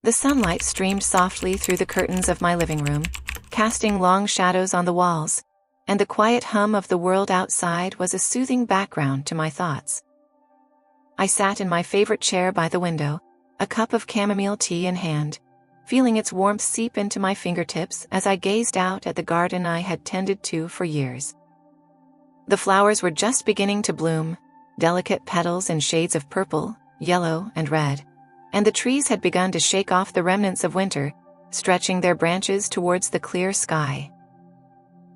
The sunlight streamed softly through the curtains of my living room, casting long shadows on the walls, and the quiet hum of the world outside was a soothing background to my thoughts. I sat in my favorite chair by the window, a cup of chamomile tea in hand, feeling its warmth seep into my fingertips as I gazed out at the garden I had tended to for years. The flowers were just beginning to bloom, delicate petals in shades of purple, yellow, and red, and the trees had begun to shake off the remnants of winter, stretching their branches towards the clear sky.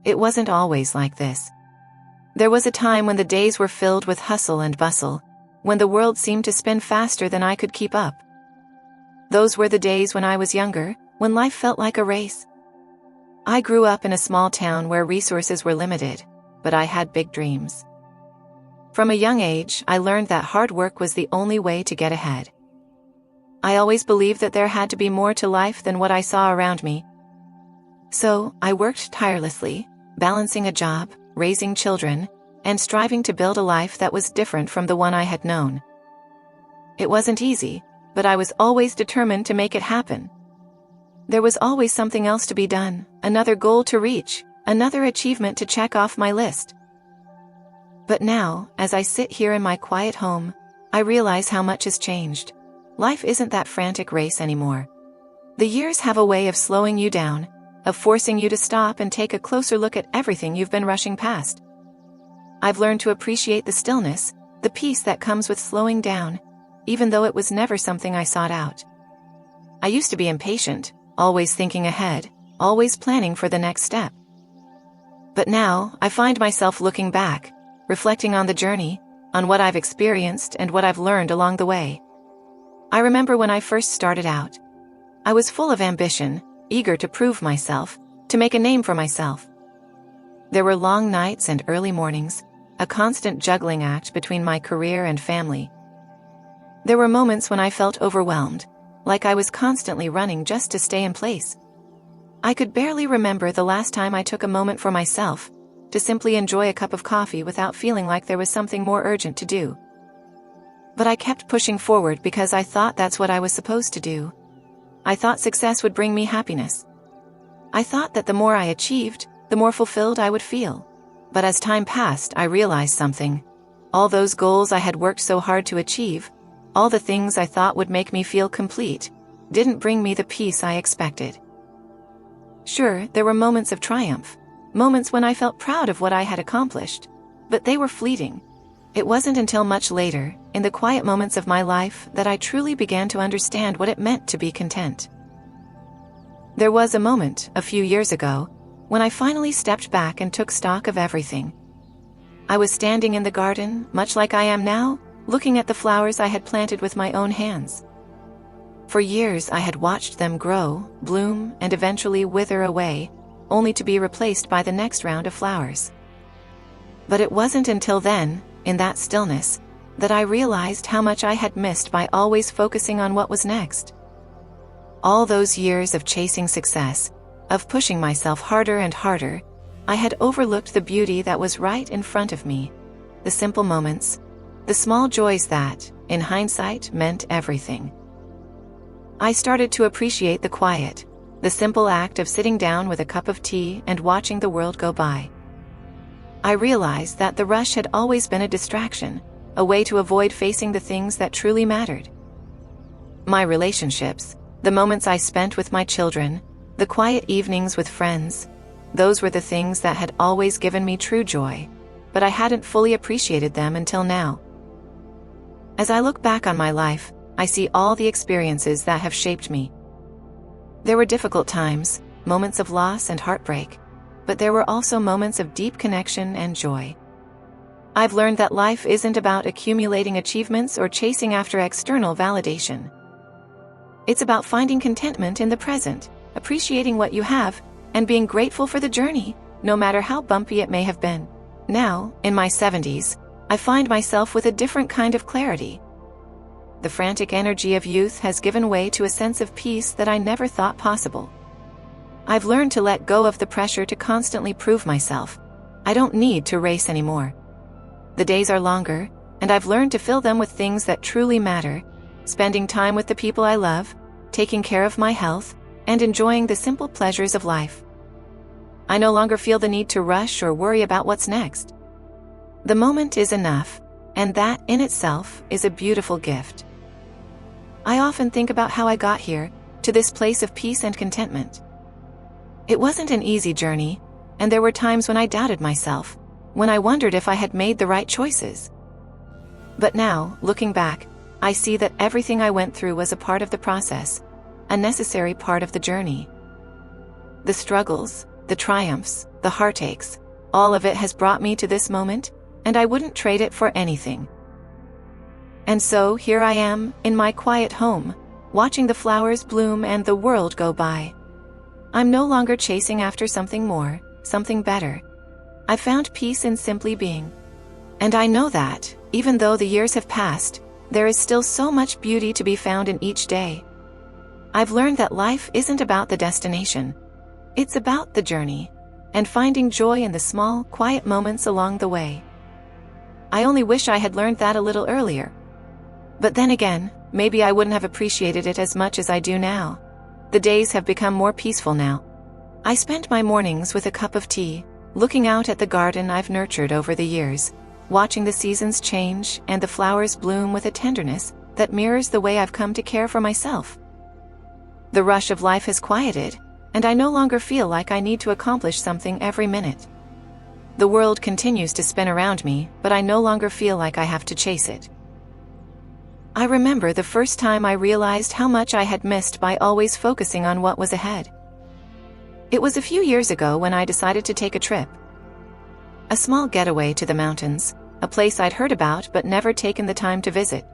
It wasn't always like this. There was a time when the days were filled with hustle and bustle, when the world seemed to spin faster than I could keep up. Those were the days when I was younger, when life felt like a race. I grew up in a small town where resources were limited, but I had big dreams. From a young age, I learned that hard work was the only way to get ahead. I always believed that there had to be more to life than what I saw around me. So, I worked tirelessly, balancing a job, raising children, and striving to build a life that was different from the one I had known. It wasn't easy, but I was always determined to make it happen. There was always something else to be done, another goal to reach, another achievement to check off my list. But now, as I sit here in my quiet home, I realize how much has changed. Life isn't that frantic race anymore. The years have a way of slowing you down, of forcing you to stop and take a closer look at everything you've been rushing past. I've learned to appreciate the stillness, the peace that comes with slowing down, even though it was never something I sought out. I used to be impatient, always thinking ahead, always planning for the next step. But now, I find myself looking back, reflecting on the journey, on what I've experienced and what I've learned along the way. I remember when I first started out. I was full of ambition, eager to prove myself, to make a name for myself. There were long nights and early mornings, a constant juggling act between my career and family. There were moments when I felt overwhelmed, like I was constantly running just to stay in place. I could barely remember the last time I took a moment for myself, to simply enjoy a cup of coffee without feeling like there was something more urgent to do. But I kept pushing forward because I thought that's what I was supposed to do. I thought success would bring me happiness. I thought that the more I achieved, the more fulfilled I would feel. But as time passed, I realized something. All those goals I had worked so hard to achieve, all the things I thought would make me feel complete, didn't bring me the peace I expected. Sure, there were moments of triumph, moments when I felt proud of what I had accomplished, but they were fleeting. It wasn't until much later, in the quiet moments of my life, that I truly began to understand what it meant to be content. There was a moment, a few years ago, when I finally stepped back and took stock of everything. I was standing in the garden, much like I am now, looking at the flowers I had planted with my own hands. For years I had watched them grow, bloom, and eventually wither away, only to be replaced by the next round of flowers. But it wasn't until then, in that stillness, that I realized how much I had missed by always focusing on what was next. All those years of chasing success, of pushing myself harder and harder, I had overlooked the beauty that was right in front of me, the simple moments, the small joys that, in hindsight, meant everything. I started to appreciate the quiet, the simple act of sitting down with a cup of tea and watching the world go by. I realized that the rush had always been a distraction, a way to avoid facing the things that truly mattered. My relationships, the moments I spent with my children, the quiet evenings with friends, those were the things that had always given me true joy, but I hadn't fully appreciated them until now. As I look back on my life, I see all the experiences that have shaped me. There were difficult times, moments of loss and heartbreak, but there were also moments of deep connection and joy. I've learned that life isn't about accumulating achievements or chasing after external validation. It's about finding contentment in the present, appreciating what you have, and being grateful for the journey, no matter how bumpy it may have been. Now, in my 70s, I find myself with a different kind of clarity. The frantic energy of youth has given way to a sense of peace that I never thought possible. I've learned to let go of the pressure to constantly prove myself. I don't need to race anymore. The days are longer, and I've learned to fill them with things that truly matter, spending time with the people I love, taking care of my health, and enjoying the simple pleasures of life. I no longer feel the need to rush or worry about what's next. The moment is enough, and that in itself is a beautiful gift. I often think about how I got here, to this place of peace and contentment. It wasn't an easy journey, and there were times when I doubted myself, when I wondered if I had made the right choices. But now, looking back, I see that everything I went through was a part of the process, a necessary part of the journey. The struggles, the triumphs, the heartaches, all of it has brought me to this moment, and I wouldn't trade it for anything. And so here I am, in my quiet home, watching the flowers bloom and the world go by. I'm no longer chasing after something more, something better. I found peace in simply being. And I know that, even though the years have passed, there is still so much beauty to be found in each day. I've learned that life isn't about the destination. It's about the journey, and finding joy in the small, quiet moments along the way. I only wish I had learned that a little earlier. But then again, maybe I wouldn't have appreciated it as much as I do now. The days have become more peaceful now. I spend my mornings with a cup of tea, looking out at the garden I've nurtured over the years, watching the seasons change and the flowers bloom with a tenderness that mirrors the way I've come to care for myself. The rush of life has quieted, and I no longer feel like I need to accomplish something every minute. The world continues to spin around me, but I no longer feel like I have to chase it. I remember the first time I realized how much I had missed by always focusing on what was ahead. It was a few years ago when I decided to take a trip. A small getaway to the mountains, a place I'd heard about but never taken the time to visit.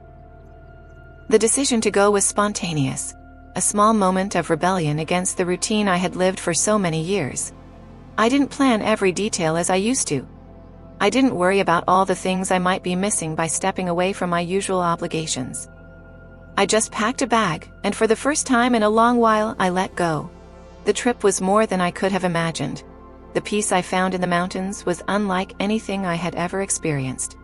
The decision to go was spontaneous, a small moment of rebellion against the routine I had lived for so many years. I didn't plan every detail as I used to. I didn't worry about all the things I might be missing by stepping away from my usual obligations. I just packed a bag, and for the first time in a long while, I let go. The trip was more than I could have imagined. The peace I found in the mountains was unlike anything I had ever experienced.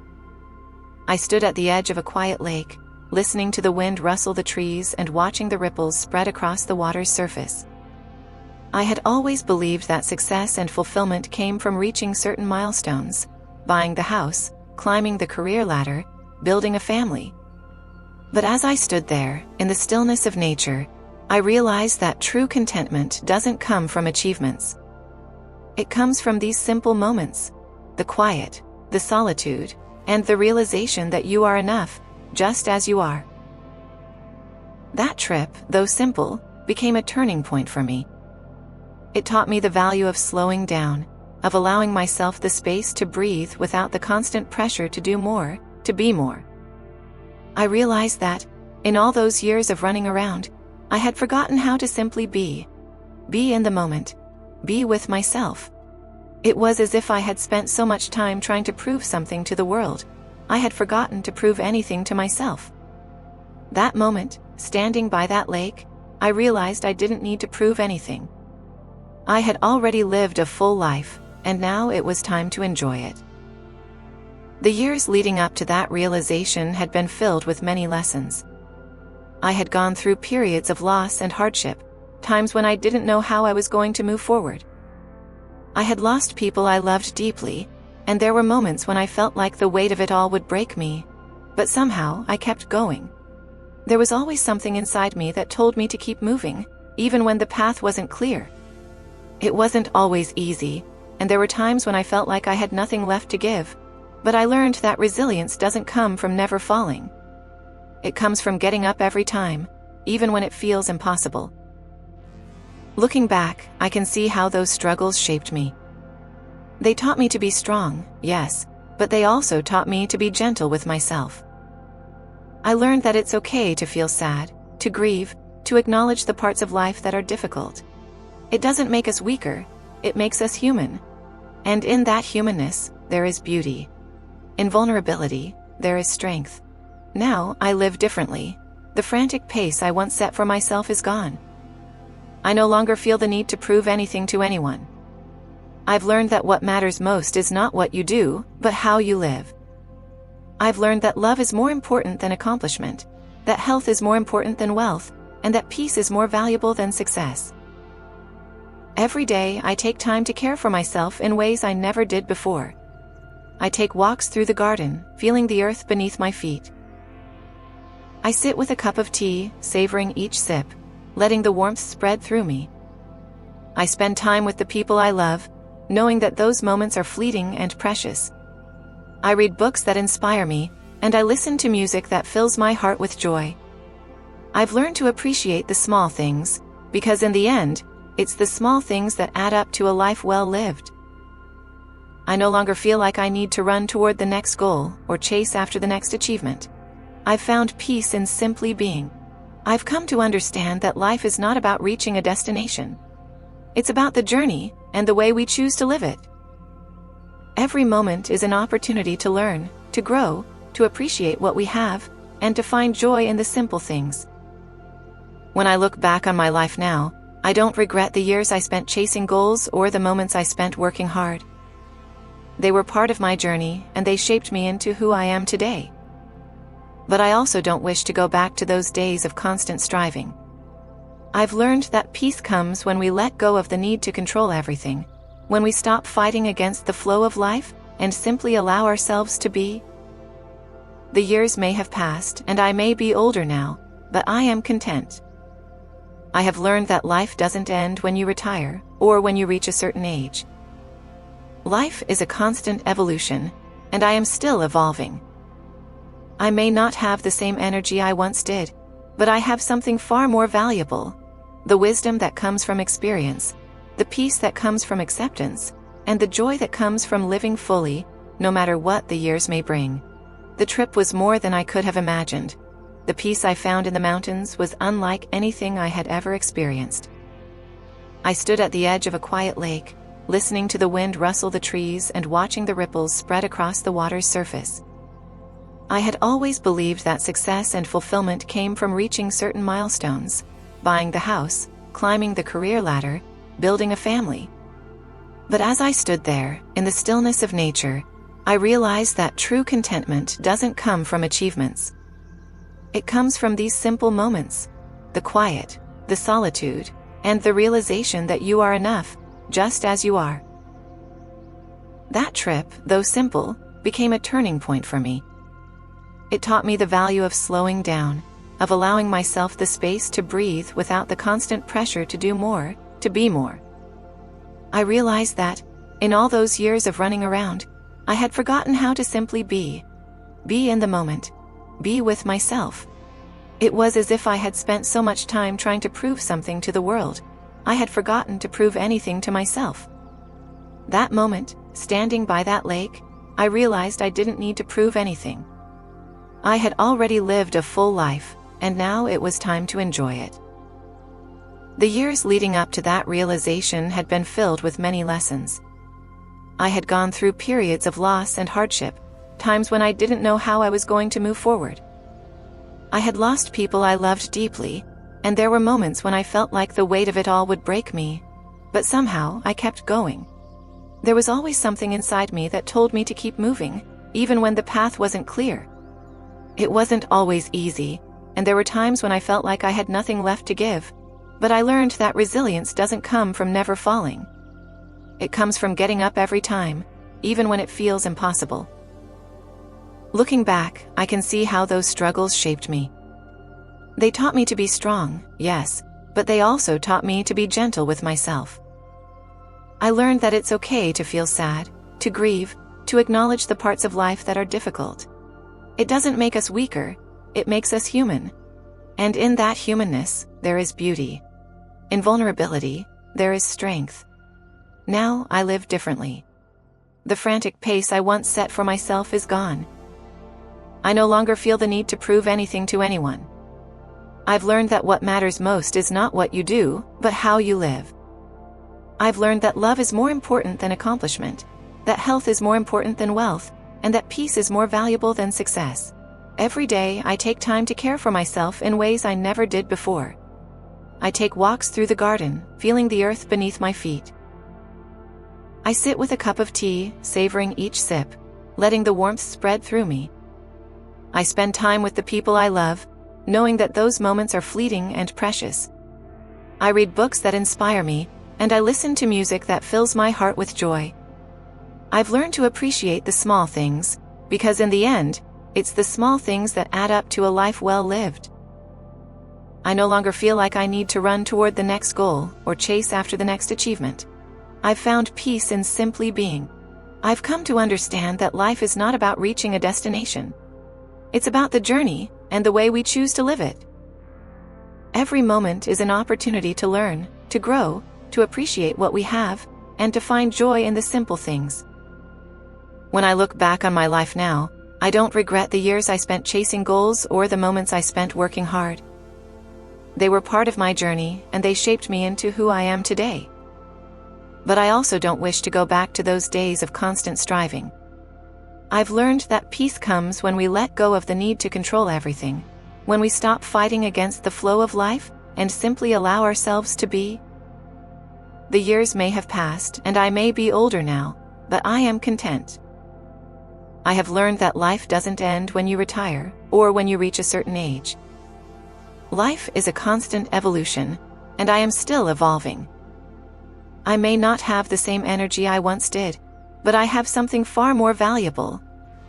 I stood at the edge of a quiet lake, listening to the wind rustle the trees and watching the ripples spread across the water's surface. I had always believed that success and fulfillment came from reaching certain milestones, buying the house, climbing the career ladder, building a family. But as I stood there, in the stillness of nature, I realized that true contentment doesn't come from achievements. It comes from these simple moments, the quiet, the solitude, and the realization that you are enough, just as you are. That trip, though simple, became a turning point for me. It taught me the value of slowing down, of allowing myself the space to breathe without the constant pressure to do more, to be more. I realized that, in all those years of running around, I had forgotten how to simply be in the moment, be with myself. It was as if I had spent so much time trying to prove something to the world, I had forgotten to prove anything to myself. That moment, standing by that lake, I realized I didn't need to prove anything. I had already lived a full life, and now it was time to enjoy it. The years leading up to that realization had been filled with many lessons. I had gone through periods of loss and hardship, times when I didn't know how I was going to move forward. I had lost people I loved deeply, and there were moments when I felt like the weight of it all would break me, but somehow I kept going. There was always something inside me that told me to keep moving, even when the path wasn't clear. It wasn't always easy, and there were times when I felt like I had nothing left to give, but I learned that resilience doesn't come from never falling. It comes from getting up every time, even when it feels impossible. Looking back, I can see how those struggles shaped me. They taught me to be strong, yes, but they also taught me to be gentle with myself. I learned that it's okay to feel sad, to grieve, to acknowledge the parts of life that are difficult. It doesn't make us weaker, it makes us human. And in that humanness, there is beauty. In vulnerability, there is strength. Now, I live differently. The frantic pace I once set for myself is gone. I no longer feel the need to prove anything to anyone. I've learned that what matters most is not what you do, but how you live. I've learned that love is more important than accomplishment, that health is more important than wealth, and that peace is more valuable than success. Every day I take time to care for myself in ways I never did before. I take walks through the garden, feeling the earth beneath my feet. I sit with a cup of tea, savoring each sip, letting the warmth spread through me. I spend time with the people I love, knowing that those moments are fleeting and precious. I read books that inspire me, and I listen to music that fills my heart with joy. I've learned to appreciate the small things, because in the end, it's the small things that add up to a life well lived. I no longer feel like I need to run toward the next goal or chase after the next achievement. I've found peace in simply being. I've come to understand that life is not about reaching a destination. It's about the journey and the way we choose to live it. Every moment is an opportunity to learn, to grow, to appreciate what we have, and to find joy in the simple things. When I look back on my life now, I don't regret the years I spent chasing goals or the moments I spent working hard. They were part of my journey, and they shaped me into who I am today. But I also don't wish to go back to those days of constant striving. I've learned that peace comes when we let go of the need to control everything, when we stop fighting against the flow of life and simply allow ourselves to be. The years may have passed and I may be older now, but I am content. I have learned that life doesn't end when you retire or when you reach a certain age. Life is a constant evolution, and I am still evolving. I may not have the same energy I once did, but I have something far more valuable: the wisdom that comes from experience, the peace that comes from acceptance, and the joy that comes from living fully, no matter what the years may bring. The trip was more than I could have imagined. The peace I found in the mountains was unlike anything I had ever experienced. I stood at the edge of a quiet lake, listening to the wind rustle the trees and watching the ripples spread across the water's surface. I had always believed that success and fulfillment came from reaching certain milestones: buying the house, climbing the career ladder, building a family. But as I stood there, in the stillness of nature, I realized that true contentment doesn't come from achievements. It comes from these simple moments: the quiet, the solitude, and the realization that you are enough, just as you are. That trip, though simple, became a turning point for me. It taught me the value of slowing down, of allowing myself the space to breathe without the constant pressure to do more, to be more. I realized that, in all those years of running around, I had forgotten how to simply be in the moment, be with myself. It was as if I had spent so much time trying to prove something to the world, I had forgotten to prove anything to myself. That moment, standing by that lake, I realized I didn't need to prove anything. I had already lived a full life, and now it was time to enjoy it. The years leading up to that realization had been filled with many lessons. I had gone through periods of loss and hardship, times when I didn't know how I was going to move forward. I had lost people I loved deeply, and there were moments when I felt like the weight of it all would break me, but somehow I kept going. There was always something inside me that told me to keep moving, even when the path wasn't clear. It wasn't always easy, and there were times when I felt like I had nothing left to give, but I learned that resilience doesn't come from never falling. It comes from getting up every time, even when it feels impossible. Looking back, I can see how those struggles shaped me. They taught me to be strong, yes, but they also taught me to be gentle with myself. I learned that it's okay to feel sad, to grieve, to acknowledge the parts of life that are difficult. It doesn't make us weaker, it makes us human. And in that humanness, there is beauty. In vulnerability, there is strength. Now I live differently. The frantic pace I once set for myself is gone. I no longer feel the need to prove anything to anyone. I've learned that what matters most is not what you do, but how you live. I've learned that love is more important than accomplishment, that health is more important than wealth, and that peace is more valuable than success. Every day I take time to care for myself in ways I never did before. I take walks through the garden, feeling the earth beneath my feet. I sit with a cup of tea, savoring each sip, letting the warmth spread through me. I spend time with the people I love, knowing that those moments are fleeting and precious. I read books that inspire me, and I listen to music that fills my heart with joy. I've learned to appreciate the small things, because in the end, it's the small things that add up to a life well lived. I no longer feel like I need to run toward the next goal or chase after the next achievement. I've found peace in simply being. I've come to understand that life is not about reaching a destination. It's about the journey and the way we choose to live it. Every moment is an opportunity to learn, to grow, to appreciate what we have, and to find joy in the simple things. When I look back on my life now, I don't regret the years I spent chasing goals or the moments I spent working hard. They were part of my journey, and they shaped me into who I am today. But I also don't wish to go back to those days of constant striving. I've learned that peace comes when we let go of the need to control everything, when we stop fighting against the flow of life and simply allow ourselves to be. The years may have passed, and I may be older now, but I am content. I have learned that life doesn't end when you retire or when you reach a certain age. Life is a constant evolution, and I am still evolving. I may not have the same energy I once did, but I have something far more valuable: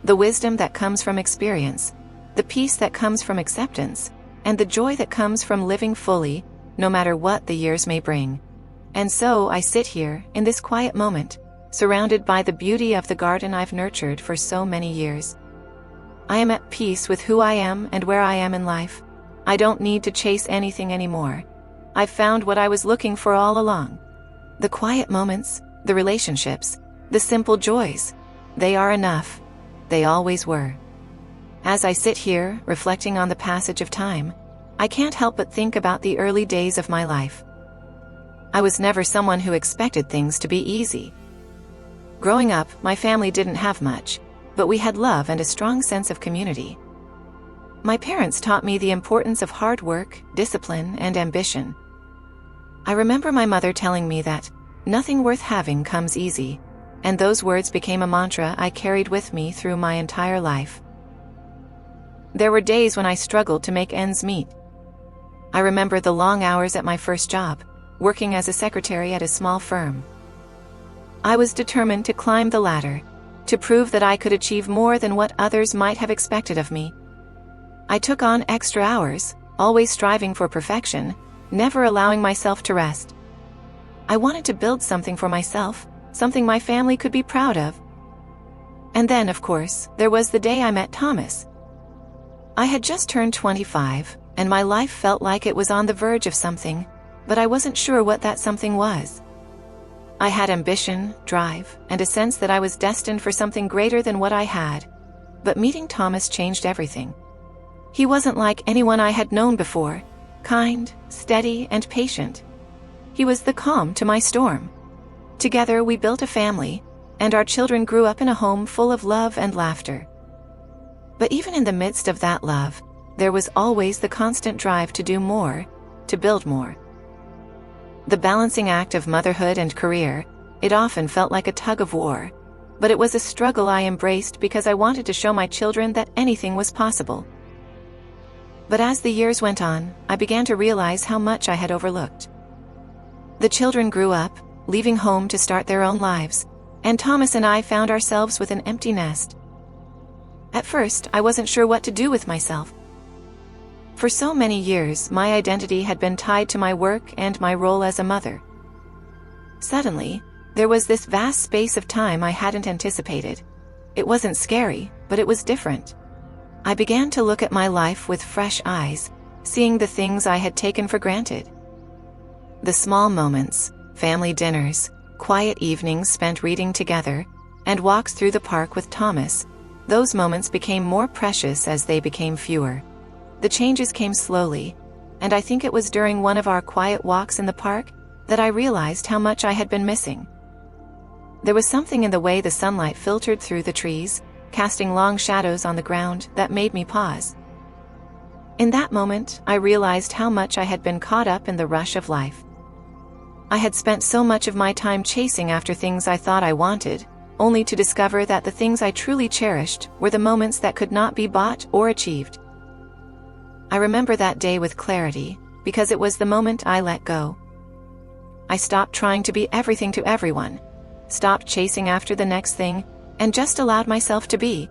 the wisdom that comes from experience, the peace that comes from acceptance, and the joy that comes from living fully, no matter what the years may bring. And so I sit here, in this quiet moment, surrounded by the beauty of the garden I've nurtured for so many years. I am at peace with who I am and where I am in life. I don't need to chase anything anymore. I've found what I was looking for all along. The quiet moments, the relationships, the simple joys. They are enough. They always were. As I sit here, reflecting on the passage of time, I can't help but think about the early days of my life. I was never someone who expected things to be easy. Growing up, my family didn't have much, but we had love and a strong sense of community. My parents taught me the importance of hard work, discipline, and ambition. I remember my mother telling me that nothing worth having comes easy, and those words became a mantra I carried with me through my entire life. There were days when I struggled to make ends meet. I remember the long hours at my first job, working as a secretary at a small firm. I was determined to climb the ladder, to prove that I could achieve more than what others might have expected of me. I took on extra hours, always striving for perfection, never allowing myself to rest. I wanted to build something for myself, something my family could be proud of. And then, of course, there was the day I met Thomas. I had just turned 25, and my life felt like it was on the verge of something, but I wasn't sure what that something was. I had ambition, drive, and a sense that I was destined for something greater than what I had. But meeting Thomas changed everything. He wasn't like anyone I had known before, kind, steady, and patient. He was the calm to my storm. Together we built a family, and our children grew up in a home full of love and laughter. But even in the midst of that love, there was always the constant drive to do more, to build more. The balancing act of motherhood and career, it often felt like a tug of war, but it was a struggle I embraced because I wanted to show my children that anything was possible. But as the years went on, I began to realize how much I had overlooked. The children grew up, leaving home to start their own lives, and Thomas and I found ourselves with an empty nest. At first, I wasn't sure what to do with myself. For so many years, my identity had been tied to my work and my role as a mother. Suddenly, there was this vast space of time I hadn't anticipated. It wasn't scary, but it was different. I began to look at my life with fresh eyes, seeing the things I had taken for granted. The small moments, family dinners, quiet evenings spent reading together, and walks through the park with Thomas, those moments became more precious as they became fewer. The changes came slowly, and I think it was during one of our quiet walks in the park that I realized how much I had been missing. There was something in the way the sunlight filtered through the trees, casting long shadows on the ground, that made me pause. In that moment, I realized how much I had been caught up in the rush of life. I had spent so much of my time chasing after things I thought I wanted, only to discover that the things I truly cherished were the moments that could not be bought or achieved. I remember that day with clarity, because it was the moment I let go. I stopped trying to be everything to everyone, stopped chasing after the next thing, and just allowed myself to be.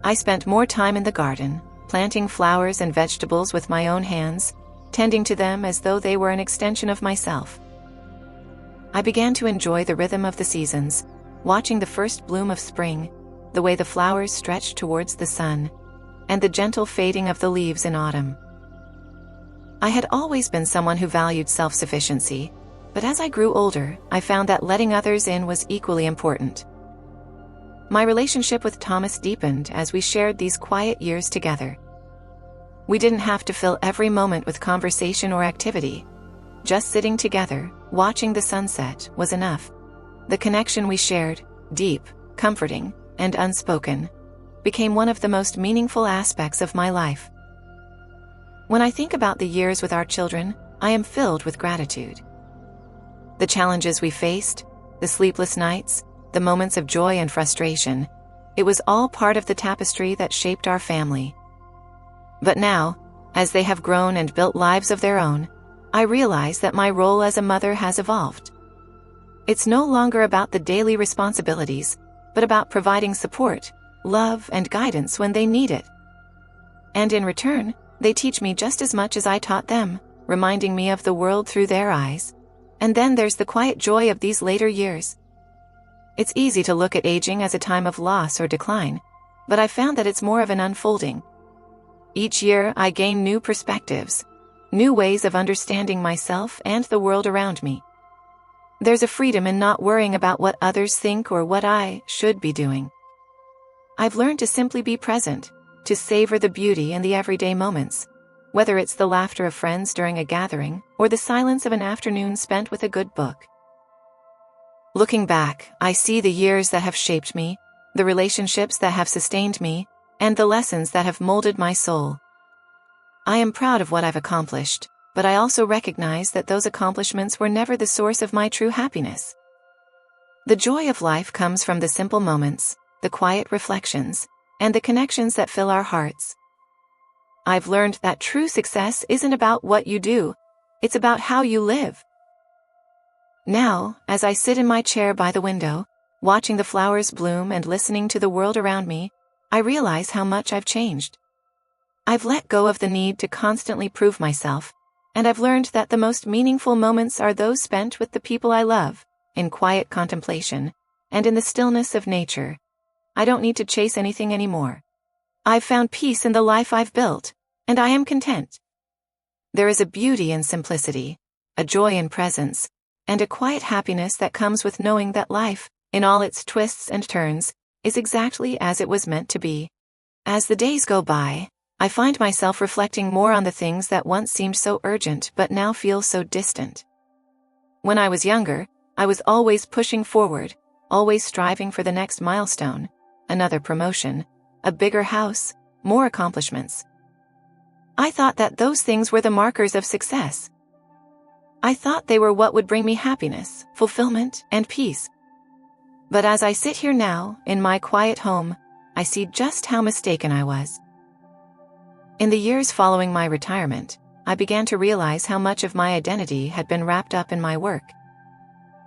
I spent more time in the garden, planting flowers and vegetables with my own hands, tending to them as though they were an extension of myself. I began to enjoy the rhythm of the seasons, watching the first bloom of spring, the way the flowers stretched towards the sun, and the gentle fading of the leaves in autumn. I had always been someone who valued self-sufficiency, but as I grew older, I found that letting others in was equally important. My relationship with Thomas deepened as we shared these quiet years together. We didn't have to fill every moment with conversation or activity. Just sitting together, watching the sunset, was enough. The connection we shared, deep, comforting, and unspoken, became one of the most meaningful aspects of my life. When I think about the years with our children, I am filled with gratitude. The challenges we faced, the sleepless nights, the moments of joy and frustration, it was all part of the tapestry that shaped our family. But now, as they have grown and built lives of their own, I realize that my role as a mother has evolved. It's no longer about the daily responsibilities, but about providing support, love, and guidance when they need it. And in return, they teach me just as much as I taught them, reminding me of the world through their eyes. And then there's the quiet joy of these later years. It's easy to look at aging as a time of loss or decline, but I found that it's more of an unfolding. Each year I gain new perspectives, new ways of understanding myself and the world around me. There's a freedom in not worrying about what others think or what I should be doing. I've learned to simply be present, to savor the beauty in the everyday moments, whether it's the laughter of friends during a gathering or the silence of an afternoon spent with a good book. Looking back, I see the years that have shaped me, the relationships that have sustained me, and the lessons that have molded my soul. I am proud of what I've accomplished, but I also recognize that those accomplishments were never the source of my true happiness. The joy of life comes from the simple moments, the quiet reflections, and the connections that fill our hearts. I've learned that true success isn't about what you do, it's about how you live. Now, as I sit in my chair by the window, watching the flowers bloom and listening to the world around me, I realize how much I've changed. I've let go of the need to constantly prove myself, and I've learned that the most meaningful moments are those spent with the people I love, in quiet contemplation, and in the stillness of nature. I don't need to chase anything anymore. I've found peace in the life I've built, and I am content. There is a beauty in simplicity, a joy in presence, and a quiet happiness that comes with knowing that life, in all its twists and turns, is exactly as it was meant to be. As the days go by, I find myself reflecting more on the things that once seemed so urgent but now feel so distant. When I was younger, I was always pushing forward, always striving for the next milestone, another promotion, a bigger house, more accomplishments. I thought that those things were the markers of success. I thought they were what would bring me happiness, fulfillment, and peace. But as I sit here now, in my quiet home, I see just how mistaken I was. In the years following my retirement, I began to realize how much of my identity had been wrapped up in my work.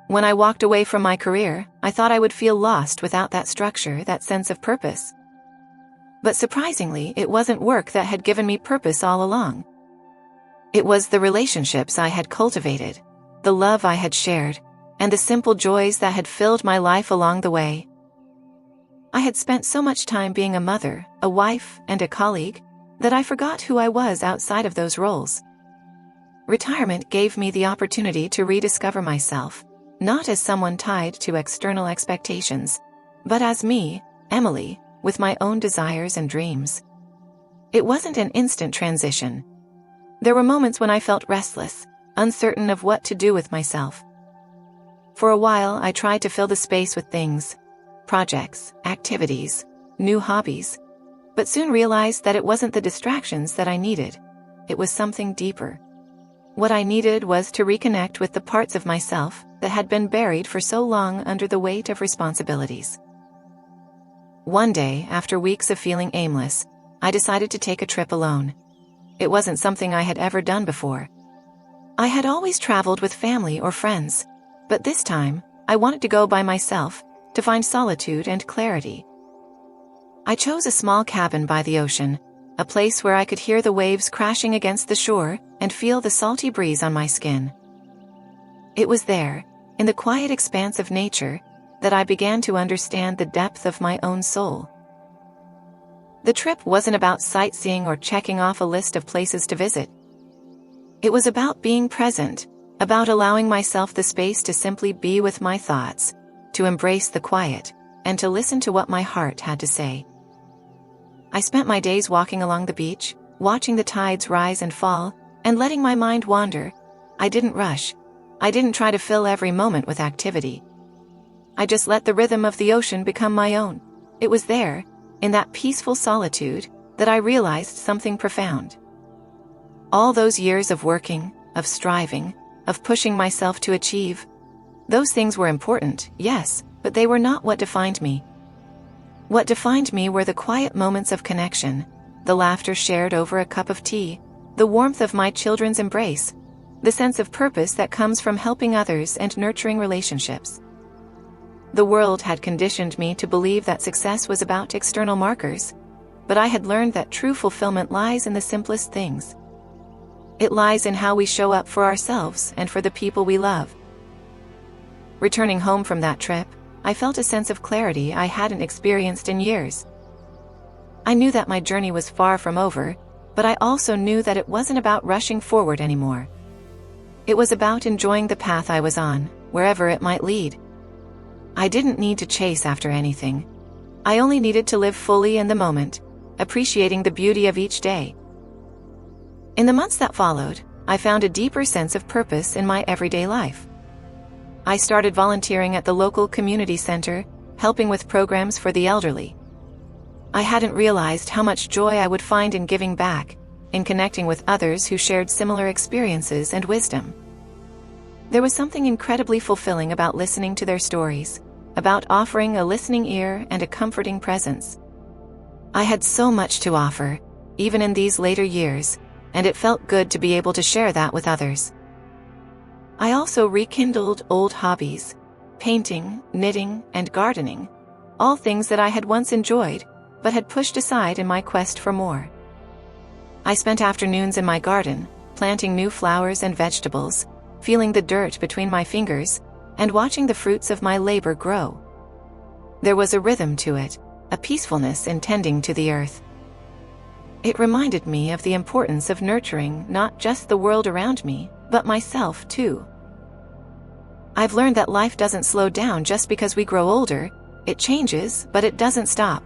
When I walked away from my career, I thought I would feel lost without that structure, that sense of purpose. But surprisingly, it wasn't work that had given me purpose all along. It was the relationships I had cultivated, the love I had shared, and the simple joys that had filled my life along the way. I had spent so much time being a mother, a wife, and a colleague, that I forgot who I was outside of those roles. Retirement gave me the opportunity to rediscover myself, not as someone tied to external expectations, but as me, Emily, with my own desires and dreams. It wasn't an instant transition. There were moments when I felt restless, uncertain of what to do with myself. For a while, I tried to fill the space with things, projects, activities, new hobbies, but soon realized that it wasn't the distractions that I needed. It was something deeper. What I needed was to reconnect with the parts of myself that had been buried for so long under the weight of responsibilities. One day, after weeks of feeling aimless, I decided to take a trip alone. It wasn't something I had ever done before. I had always traveled with family or friends, but this time, I wanted to go by myself, to find solitude and clarity. I chose a small cabin by the ocean, a place where I could hear the waves crashing against the shore and feel the salty breeze on my skin. It was there, in the quiet expanse of nature, that I began to understand the depth of my own soul. The trip wasn't about sightseeing or checking off a list of places to visit. It was about being present, about allowing myself the space to simply be with my thoughts, to embrace the quiet, and to listen to what my heart had to say. I spent my days walking along the beach, watching the tides rise and fall, and letting my mind wander. I didn't rush. I didn't try to fill every moment with activity. I just let the rhythm of the ocean become my own. It was there, in that peaceful solitude, that I realized something profound. All those years of working, of striving, of pushing myself to achieve, those things were important, yes, but they were not what defined me. What defined me were the quiet moments of connection, the laughter shared over a cup of tea, the warmth of my children's embrace, the sense of purpose that comes from helping others and nurturing relationships. The world had conditioned me to believe that success was about external markers, but I had learned that true fulfillment lies in the simplest things. It lies in how we show up for ourselves and for the people we love. Returning home from that trip, I felt a sense of clarity I hadn't experienced in years. I knew that my journey was far from over, but I also knew that it wasn't about rushing forward anymore. It was about enjoying the path I was on, wherever it might lead. I didn't need to chase after anything. I only needed to live fully in the moment, appreciating the beauty of each day. In the months that followed, I found a deeper sense of purpose in my everyday life. I started volunteering at the local community center, helping with programs for the elderly. I hadn't realized how much joy I would find in giving back, in connecting with others who shared similar experiences and wisdom. There was something incredibly fulfilling about listening to their stories, about offering a listening ear and a comforting presence. I had so much to offer, even in these later years, and it felt good to be able to share that with others. I also rekindled old hobbies, painting, knitting, and gardening, all things that I had once enjoyed, but had pushed aside in my quest for more. I spent afternoons in my garden, planting new flowers and vegetables, feeling the dirt between my fingers, and watching the fruits of my labor grow. There was a rhythm to it, a peacefulness in tending to the earth. It reminded me of the importance of nurturing not just the world around me, but myself too. I've learned that life doesn't slow down just because we grow older. It changes, but it doesn't stop.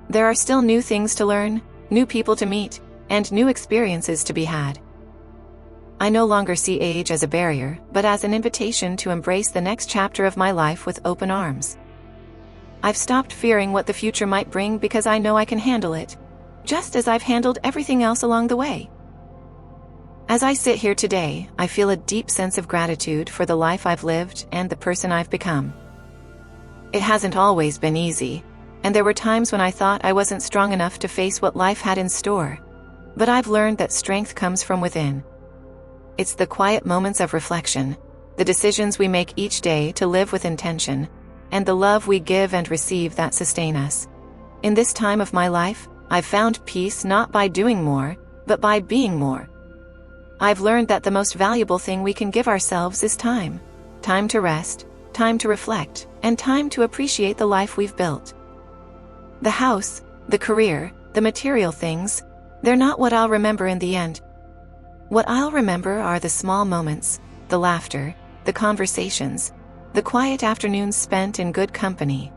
There are still new things to learn, new people to meet, and new experiences to be had. I no longer see age as a barrier, but as an invitation to embrace the next chapter of my life with open arms. I've stopped fearing what the future might bring because I know I can handle it, just as I've handled everything else along the way. As I sit here today, I feel a deep sense of gratitude for the life I've lived and the person I've become. It hasn't always been easy, and there were times when I thought I wasn't strong enough to face what life had in store. But I've learned that strength comes from within. It's the quiet moments of reflection, the decisions we make each day to live with intention, and the love we give and receive that sustain us. In this time of my life, I've found peace not by doing more, but by being more. I've learned that the most valuable thing we can give ourselves is time. Time to rest, time to reflect, and time to appreciate the life we've built. The house, the career, the material things, they're not what I'll remember in the end. What I'll remember are the small moments, the laughter, the conversations, the quiet afternoons spent in good company.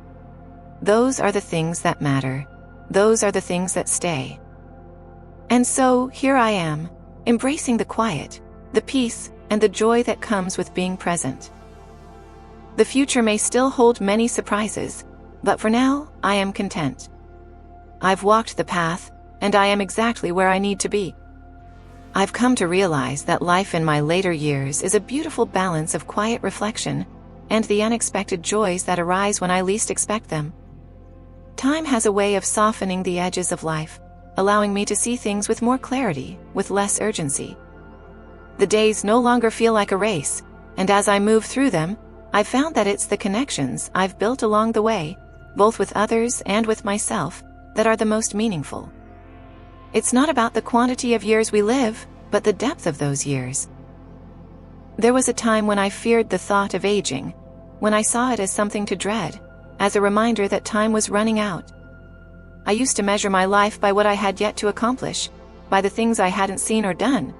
Those are the things that matter. Those are the things that stay. And so, here I am, embracing the quiet, the peace, and the joy that comes with being present. The future may still hold many surprises, but for now, I am content. I've walked the path, and I am exactly where I need to be. I've come to realize that life in my later years is a beautiful balance of quiet reflection and the unexpected joys that arise when I least expect them. Time has a way of softening the edges of life, allowing me to see things with more clarity, with less urgency. The days no longer feel like a race, and as I move through them, I've found that it's the connections I've built along the way, both with others and with myself, that are the most meaningful. It's not about the quantity of years we live, but the depth of those years. There was a time when I feared the thought of aging, when I saw it as something to dread, as a reminder that time was running out. I used to measure my life by what I had yet to accomplish, by the things I hadn't seen or done.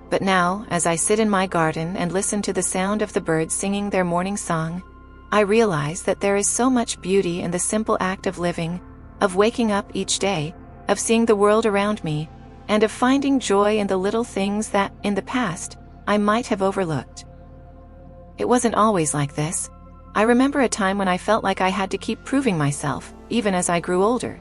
But now, as I sit in my garden and listen to the sound of the birds singing their morning song, I realize that there is so much beauty in the simple act of living, of waking up each day, of seeing the world around me, and of finding joy in the little things that, in the past, I might have overlooked. It wasn't always like this. I remember a time when I felt like I had to keep proving myself, even as I grew older.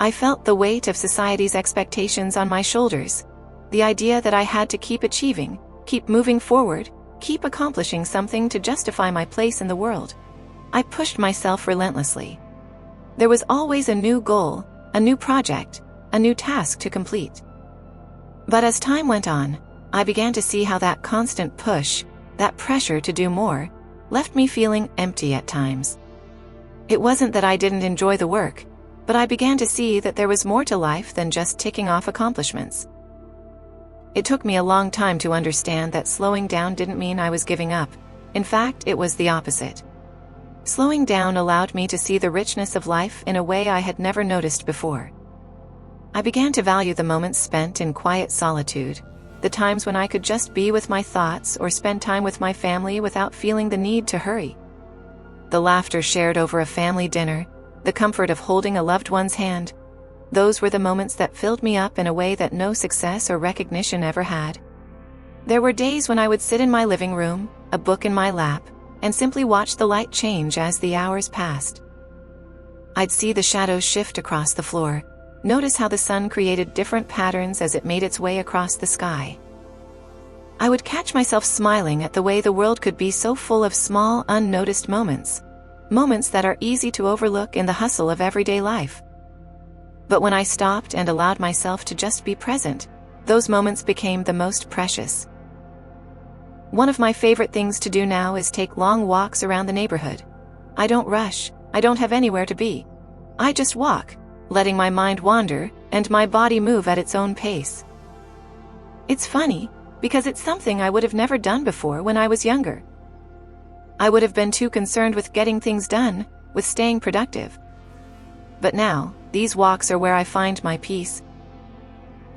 I felt the weight of society's expectations on my shoulders, the idea that I had to keep achieving, keep moving forward, keep accomplishing something to justify my place in the world. I pushed myself relentlessly. There was always a new goal, a new project, a new task to complete. But as time went on, I began to see how that constant push, that pressure to do more, left me feeling empty at times. It wasn't that I didn't enjoy the work, but I began to see that there was more to life than just ticking off accomplishments. It took me a long time to understand that slowing down didn't mean I was giving up. In fact, it was the opposite. Slowing down allowed me to see the richness of life in a way I had never noticed before. I began to value the moments spent in quiet solitude, the times when I could just be with my thoughts or spend time with my family without feeling the need to hurry. The laughter shared over a family dinner, the comfort of holding a loved one's hand, those were the moments that filled me up in a way that no success or recognition ever had. There were days when I would sit in my living room, a book in my lap, and simply watch the light change as the hours passed. I'd see the shadows shift across the floor, notice how the sun created different patterns as it made its way across the sky. I would catch myself smiling at the way the world could be so full of small, unnoticed moments, moments that are easy to overlook in the hustle of everyday life. But when I stopped and allowed myself to just be present, those moments became the most precious. One of my favorite things to do now is take long walks around the neighborhood. I don't rush, I don't have anywhere to be. I just walk, letting my mind wander and my body move at its own pace. It's funny, because it's something I would have never done before when I was younger. I would have been too concerned with getting things done, with staying productive. But now, these walks are where I find my peace.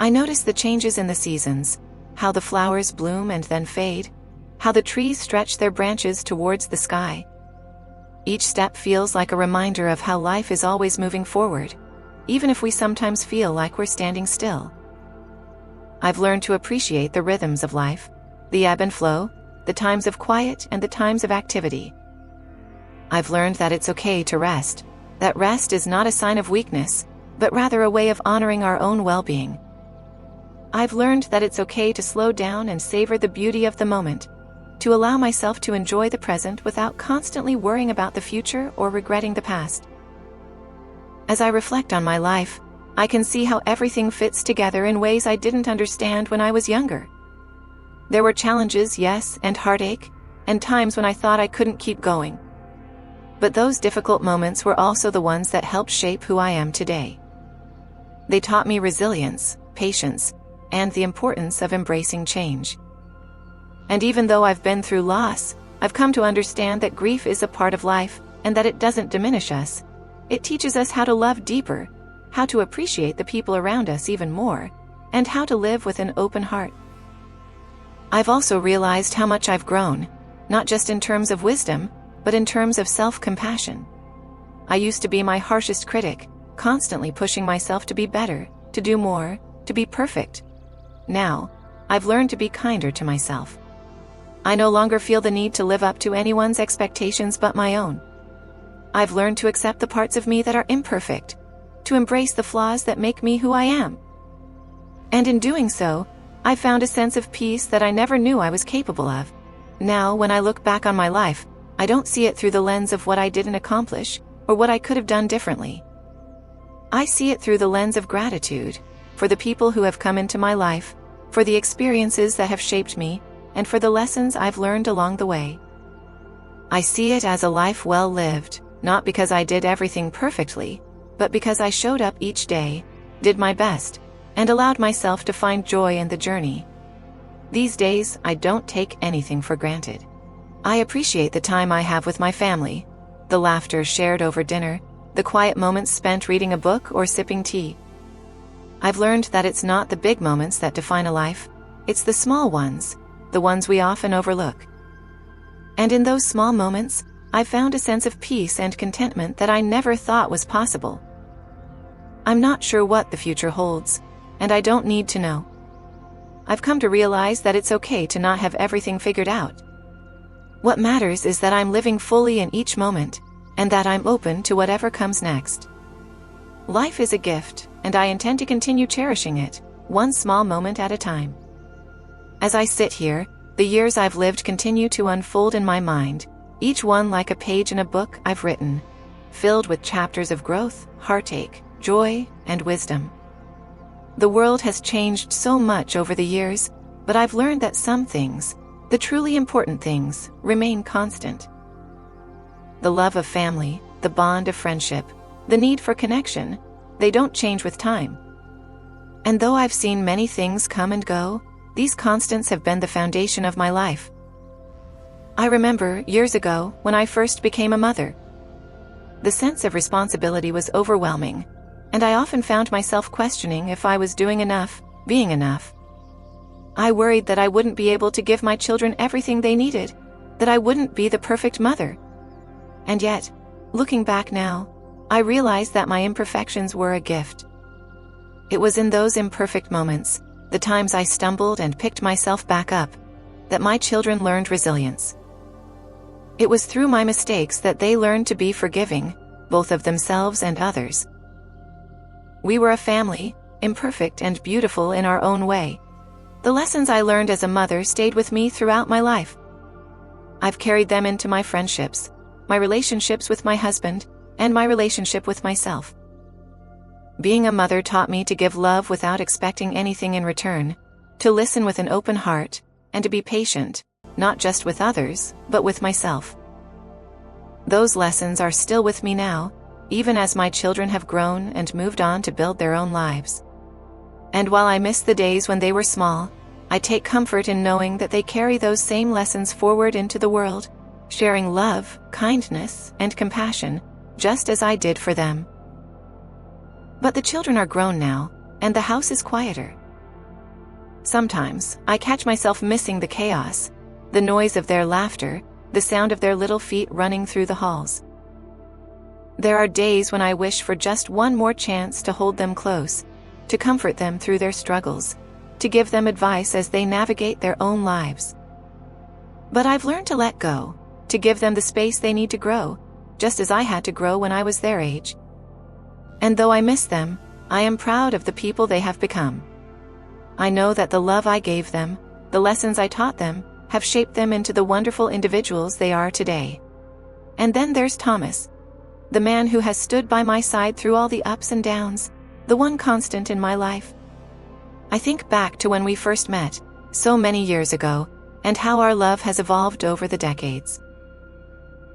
I notice the changes in the seasons, how the flowers bloom and then fade, how the trees stretch their branches towards the sky. Each step feels like a reminder of how life is always moving forward, even if we sometimes feel like we're standing still. I've learned to appreciate the rhythms of life, the ebb and flow, the times of quiet and the times of activity. I've learned that it's okay to rest, that rest is not a sign of weakness, but rather a way of honoring our own well-being. I've learned that it's okay to slow down and savor the beauty of the moment, to allow myself to enjoy the present without constantly worrying about the future or regretting the past. As I reflect on my life, I can see how everything fits together in ways I didn't understand when I was younger. There were challenges, yes, and heartache, and times when I thought I couldn't keep going. But those difficult moments were also the ones that helped shape who I am today. They taught me resilience, patience, and the importance of embracing change. And even though I've been through loss, I've come to understand that grief is a part of life, and that it doesn't diminish us. It teaches us how to love deeper, how to appreciate the people around us even more, and how to live with an open heart. I've also realized how much I've grown, not just in terms of wisdom, but in terms of self-compassion. I used to be my harshest critic, constantly pushing myself to be better, to do more, to be perfect. Now, I've learned to be kinder to myself. I no longer feel the need to live up to anyone's expectations but my own. I've learned to accept the parts of me that are imperfect, to embrace the flaws that make me who I am. And in doing so, I've found a sense of peace that I never knew I was capable of. Now, when I look back on my life, I don't see it through the lens of what I didn't accomplish, or what I could have done differently. I see it through the lens of gratitude, for the people who have come into my life, for the experiences that have shaped me, and for the lessons I've learned along the way. I see it as a life well lived, not because I did everything perfectly, but because I showed up each day, did my best, and allowed myself to find joy in the journey. These days, I don't take anything for granted. I appreciate the time I have with my family, the laughter shared over dinner, the quiet moments spent reading a book or sipping tea. I've learned that it's not the big moments that define a life, it's the small ones, the ones we often overlook. And in those small moments, I've found a sense of peace and contentment that I never thought was possible. I'm not sure what the future holds, and I don't need to know. I've come to realize that it's okay to not have everything figured out. What matters is that I'm living fully in each moment, and that I'm open to whatever comes next. Life is a gift, and I intend to continue cherishing it, one small moment at a time. As I sit here, the years I've lived continue to unfold in my mind, each one like a page in a book I've written, filled with chapters of growth, heartache, joy, and wisdom. The world has changed so much over the years, but I've learned that some things, the truly important things, remain constant. The love of family, the bond of friendship, the need for connection, they don't change with time. And though I've seen many things come and go, these constants have been the foundation of my life. I remember, years ago, when I first became a mother. The sense of responsibility was overwhelming, and I often found myself questioning if I was doing enough, being enough. I worried that I wouldn't be able to give my children everything they needed, that I wouldn't be the perfect mother. And yet, looking back now, I realized that my imperfections were a gift. It was in those imperfect moments, the times I stumbled and picked myself back up, that my children learned resilience. It was through my mistakes that they learned to be forgiving, both of themselves and others. We were a family, imperfect and beautiful in our own way. The lessons I learned as a mother stayed with me throughout my life. I've carried them into my friendships, my relationships with my husband, and my relationship with myself. Being a mother taught me to give love without expecting anything in return, to listen with an open heart, and to be patient, not just with others, but with myself. Those lessons are still with me now, even as my children have grown and moved on to build their own lives. And while I miss the days when they were small, I take comfort in knowing that they carry those same lessons forward into the world, sharing love, kindness, and compassion, just as I did for them. But the children are grown now, and the house is quieter. Sometimes, I catch myself missing the chaos, the noise of their laughter, the sound of their little feet running through the halls. There are days when I wish for just one more chance to hold them close, to comfort them through their struggles, to give them advice as they navigate their own lives. But I've learned to let go, to give them the space they need to grow, just as I had to grow when I was their age. And though I miss them, I am proud of the people they have become. I know that the love I gave them, the lessons I taught them, have shaped them into the wonderful individuals they are today. And then there's Thomas, the man who has stood by my side through all the ups and downs, the one constant in my life. I think back to when we first met, so many years ago, and how our love has evolved over the decades.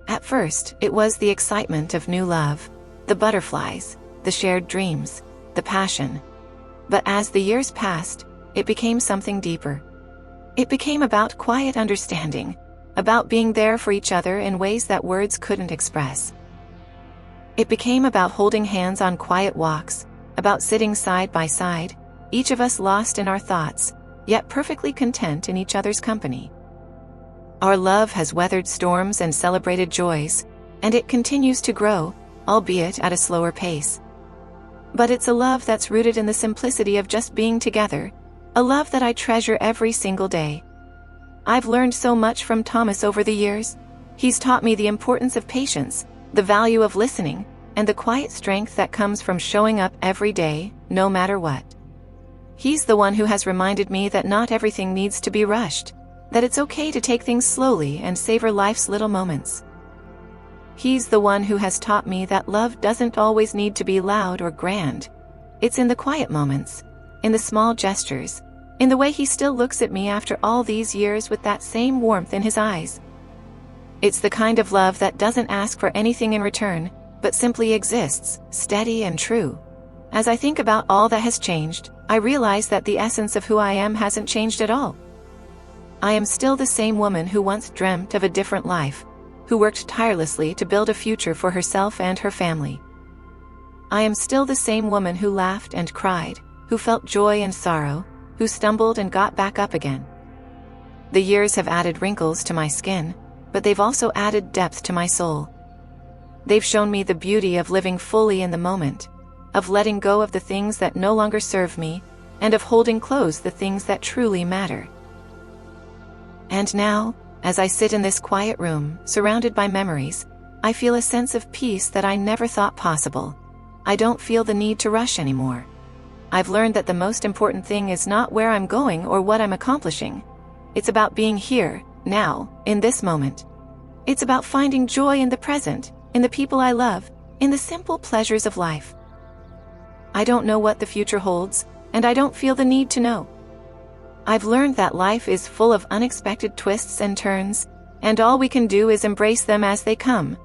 At first, it was the excitement of new love, the butterflies, the shared dreams, the passion. But as the years passed, it became something deeper. It became about quiet understanding, about being there for each other in ways that words couldn't express. It became about holding hands on quiet walks, about sitting side by side, each of us lost in our thoughts, yet perfectly content in each other's company. Our love has weathered storms and celebrated joys, and it continues to grow, albeit at a slower pace. But it's a love that's rooted in the simplicity of just being together, a love that I treasure every single day. I've learned so much from Thomas over the years. He's taught me the importance of patience, the value of listening, and the quiet strength that comes from showing up every day, no matter what. He's the one who has reminded me that not everything needs to be rushed, that it's okay to take things slowly and savor life's little moments. He's the one who has taught me that love doesn't always need to be loud or grand. It's in the quiet moments, in the small gestures, in the way he still looks at me after all these years with that same warmth in his eyes. It's the kind of love that doesn't ask for anything in return, but simply exists, steady and true. As I think about all that has changed, I realize that the essence of who I am hasn't changed at all. I am still the same woman who once dreamt of a different life, who worked tirelessly to build a future for herself and her family. I am still the same woman who laughed and cried, who felt joy and sorrow, who stumbled and got back up again. The years have added wrinkles to my skin, but they've also added depth to my soul. They've shown me the beauty of living fully in the moment, of letting go of the things that no longer serve me, and of holding close the things that truly matter. And now, as I sit in this quiet room, surrounded by memories, I feel a sense of peace that I never thought possible. I don't feel the need to rush anymore. I've learned that the most important thing is not where I'm going or what I'm accomplishing. It's about being here, now, in this moment. It's about finding joy in the present, in the people I love, in the simple pleasures of life. I don't know what the future holds, and I don't feel the need to know. I've learned that life is full of unexpected twists and turns, and all we can do is embrace them as they come.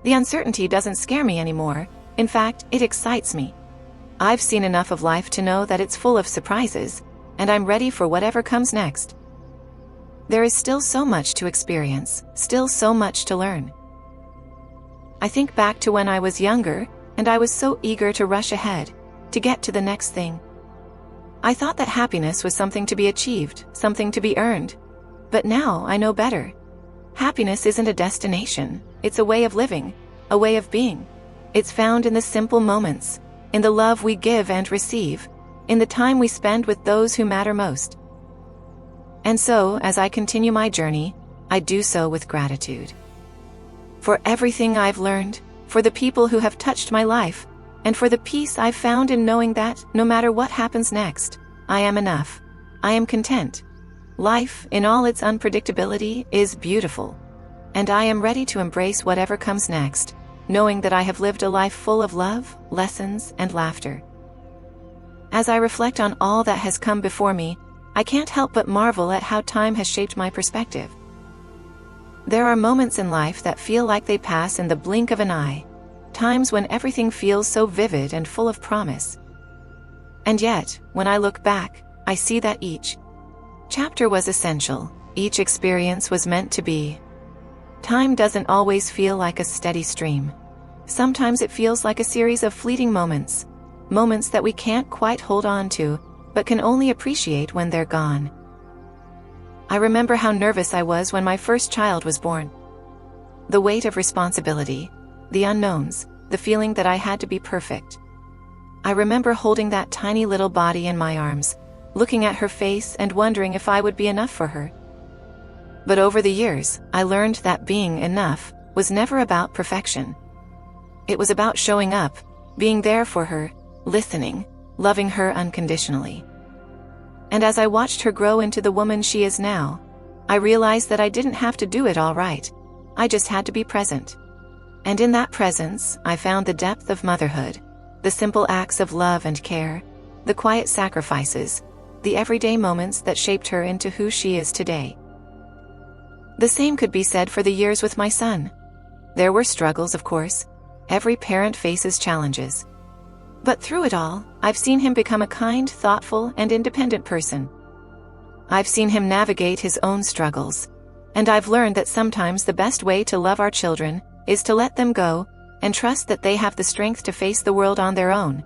The uncertainty doesn't scare me anymore. In fact, it excites me. I've seen enough of life to know that it's full of surprises, and I'm ready for whatever comes next. There is still so much to experience, still so much to learn. I think back to when I was younger, and I was so eager to rush ahead, to get to the next thing. I thought that happiness was something to be achieved, something to be earned. But now I know better. Happiness isn't a destination, it's a way of living, a way of being. It's found in the simple moments, in the love we give and receive, in the time we spend with those who matter most. And so, as I continue my journey, I do so with gratitude. For everything I've learned, for the people who have touched my life, and for the peace I've found in knowing that, no matter what happens next, I am enough. I am content. Life, in all its unpredictability, is beautiful. And I am ready to embrace whatever comes next, knowing that I have lived a life full of love, lessons, and laughter. As I reflect on all that has come before me, I can't help but marvel at how time has shaped my perspective. There are moments in life that feel like they pass in the blink of an eye, times when everything feels so vivid and full of promise. And yet, when I look back, I see that each chapter was essential, each experience was meant to be. Time doesn't always feel like a steady stream. Sometimes it feels like a series of fleeting moments, moments that we can't quite hold on to, but can only appreciate when they're gone. I remember how nervous I was when my first child was born. The weight of responsibility, the unknowns, the feeling that I had to be perfect. I remember holding that tiny little body in my arms, looking at her face and wondering if I would be enough for her. But over the years, I learned that being enough was never about perfection. It was about showing up, being there for her, listening, loving her unconditionally. And as I watched her grow into the woman she is now, I realized that I didn't have to do it all right. I just had to be present. And in that presence, I found the depth of motherhood, the simple acts of love and care, the quiet sacrifices, the everyday moments that shaped her into who she is today. The same could be said for the years with my son. There were struggles, of course. Every parent faces challenges. But through it all, I've seen him become a kind, thoughtful, and independent person. I've seen him navigate his own struggles. And I've learned that sometimes the best way to love our children is to let them go, and trust that they have the strength to face the world on their own.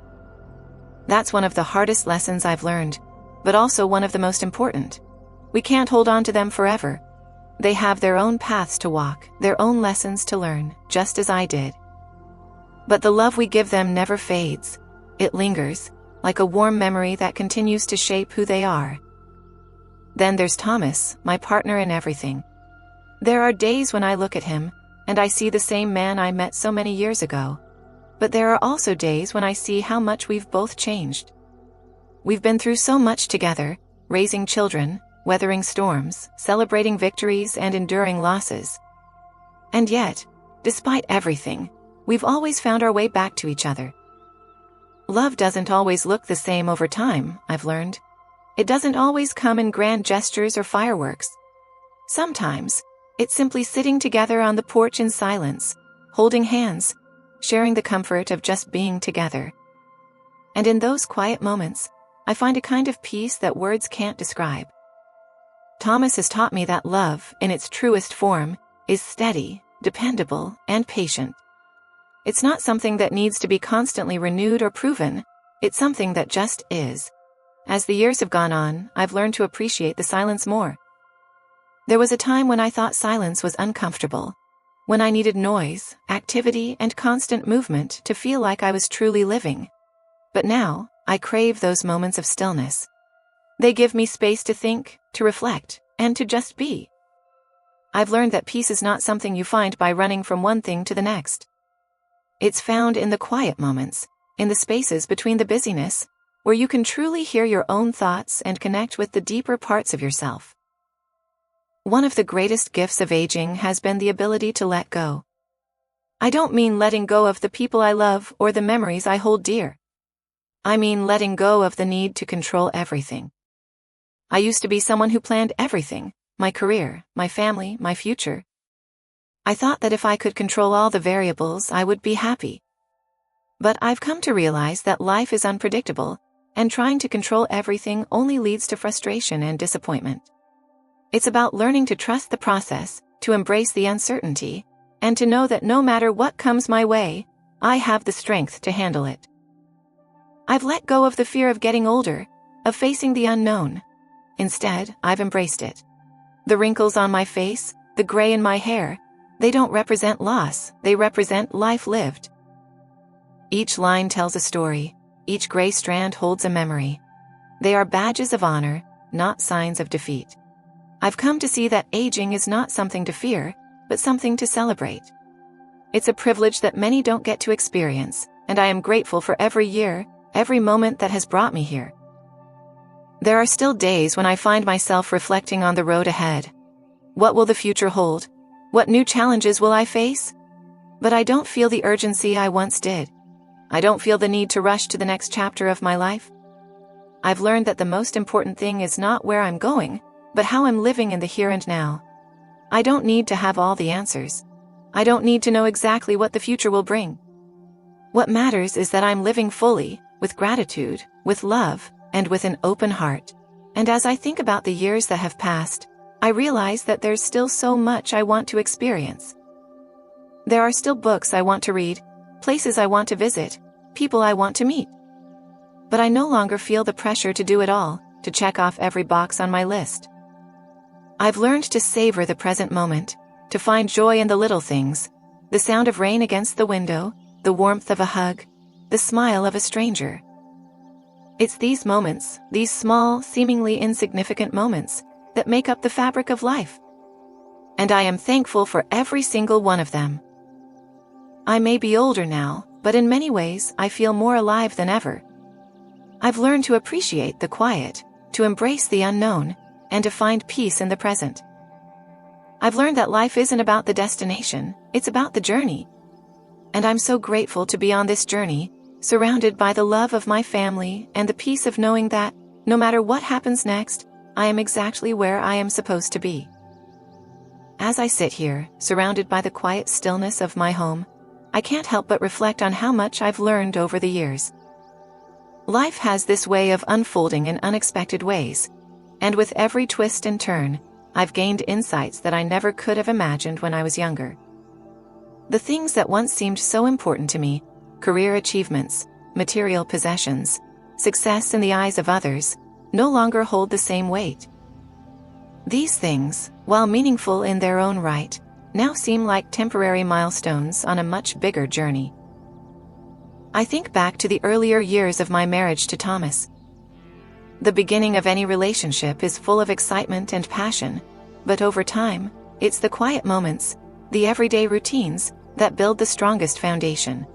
That's one of the hardest lessons I've learned, but also one of the most important. We can't hold on to them forever. They have their own paths to walk, their own lessons to learn, just as I did. But the love we give them never fades. It lingers, like a warm memory that continues to shape who they are. Then there's Thomas, my partner in everything. There are days when I look at him, and I see the same man I met so many years ago. But there are also days when I see how much we've both changed. We've been through so much together, raising children, weathering storms, celebrating victories and enduring losses. And yet, Despite everything, we've always found our way back to each other. Love doesn't always look the same over time, I've learned. It doesn't always come in grand gestures or fireworks. Sometimes, it's simply sitting together on the porch in silence, holding hands, sharing the comfort of just being together. And in those quiet moments, I find a kind of peace that words can't describe. Thomas has taught me that love, in its truest form, is steady, dependable, and patient. It's not something that needs to be constantly renewed or proven, it's something that just is. As the years have gone on, I've learned to appreciate the silence more. There was a time when I thought silence was uncomfortable, when I needed noise, activity, and constant movement to feel like I was truly living. But now, I crave those moments of stillness. They give me space to think, to reflect, and to just be. I've learned that peace is not something you find by running from one thing to the next. It's found in the quiet moments, in the spaces between the busyness, where you can truly hear your own thoughts and connect with the deeper parts of yourself. One of the greatest gifts of aging has been the ability to let go. I don't mean letting go of the people I love or the memories I hold dear. I mean letting go of the need to control everything. I used to be someone who planned everything, my career, my family, my future. I thought that if I could control all the variables, I would be happy. But I've come to realize that life is unpredictable, and trying to control everything only leads to frustration and disappointment. It's about learning to trust the process, to embrace the uncertainty, and to know that no matter what comes my way, I have the strength to handle it. I've let go of the fear of getting older, of facing the unknown. Instead, I've embraced it. The wrinkles on my face, the gray in my hair, they don't represent loss, they represent life lived. Each line tells a story, each gray strand holds a memory. They are badges of honor, not signs of defeat. I've come to see that aging is not something to fear, but something to celebrate. It's a privilege that many don't get to experience, and I am grateful for every year, every moment that has brought me here. There are still days when I find myself reflecting on the road ahead. What will the future hold? What new challenges will I face? But I don't feel the urgency I once did. I don't feel the need to rush to the next chapter of my life. I've learned that the most important thing is not where I'm going, but how I'm living in the here and now. I don't need to have all the answers. I don't need to know exactly what the future will bring. What matters is that I'm living fully, with gratitude, with love, and with an open heart. And as I think about the years that have passed, I realize that there's still so much I want to experience. There are still books I want to read, places I want to visit, people I want to meet. But I no longer feel the pressure to do it all, to check off every box on my list. I've learned to savor the present moment, to find joy in the little things, the sound of rain against the window, the warmth of a hug, the smile of a stranger. It's these moments, these small, seemingly insignificant moments, that make up the fabric of life. And I am thankful for every single one of them. I may be older now, but in many ways I feel more alive than ever. I've learned to appreciate the quiet, to embrace the unknown, and to find peace in the present. I've learned that life isn't about the destination, it's about the journey. And I'm so grateful to be on this journey, surrounded by the love of my family and the peace of knowing that, no matter what happens next, I am exactly where I am supposed to be. As I sit here, surrounded by the quiet stillness of my home, I can't help but reflect on how much I've learned over the years. Life has this way of unfolding in unexpected ways, and with every twist and turn, I've gained insights that I never could have imagined when I was younger. The things that once seemed so important to me, career achievements, material possessions, success in the eyes of others, no longer hold the same weight. These things, while meaningful in their own right, now seem like temporary milestones on a much bigger journey. I think back to the earlier years of my marriage to Thomas. The beginning of any relationship is full of excitement and passion, but over time, it's the quiet moments, the everyday routines, that build the strongest foundation.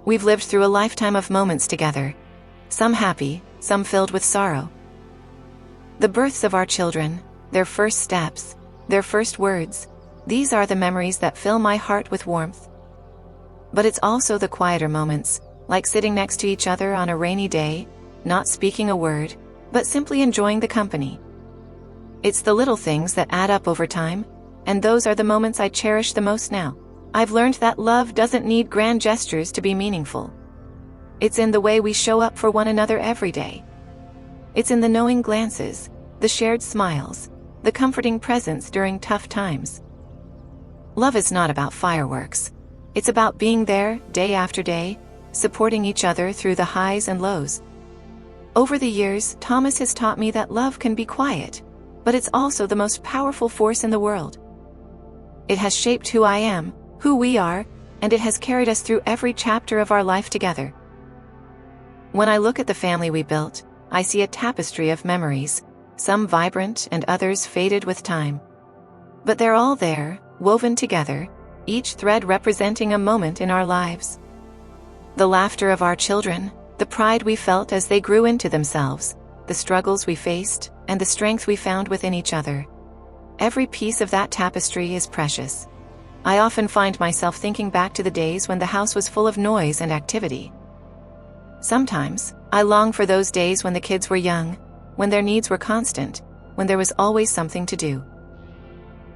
We've lived through a lifetime of moments together, some happy, some filled with sorrow. The births of our children, their first steps, their first words, These are the memories that fill my heart with warmth. But it's also the quieter moments, like sitting next to each other on a rainy day, not speaking a word, but simply enjoying the company. It's the little things that add up over time, and those are the moments I cherish the most now. I've learned that love doesn't need grand gestures to be meaningful. It's in the way we show up for one another every day. It's in the knowing glances, the shared smiles, the comforting presence during tough times. Love is not about fireworks. It's about being there, day after day, supporting each other through the highs and lows. Over the years, Thomas has taught me that love can be quiet, but it's also the most powerful force in the world. It has shaped who I am, who we are, and it has carried us through every chapter of our life together. When I look at the family we built, I see a tapestry of memories, some vibrant and others faded with time. But they're all there, woven together, each thread representing a moment in our lives. The laughter of our children, the pride we felt as they grew into themselves, the struggles we faced, and the strength we found within each other. Every piece of that tapestry is precious. I often find myself thinking back to the days when the house was full of noise and activity. Sometimes, I long for those days when the kids were young, when their needs were constant, when there was always something to do.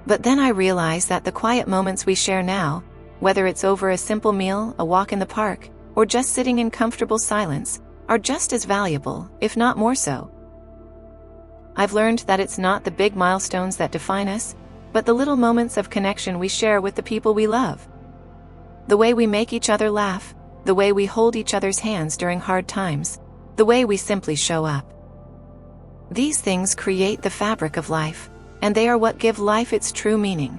But then I realize that the quiet moments we share now, whether it's over a simple meal, a walk in the park, or just sitting in comfortable silence, are just as valuable, if not more so. I've learned that it's not the big milestones that define us, but the little moments of connection we share with the people we love. The way we make each other laugh, the way we hold each other's hands during hard times, the way we simply show up. These things create the fabric of life, and they are what give life its true meaning.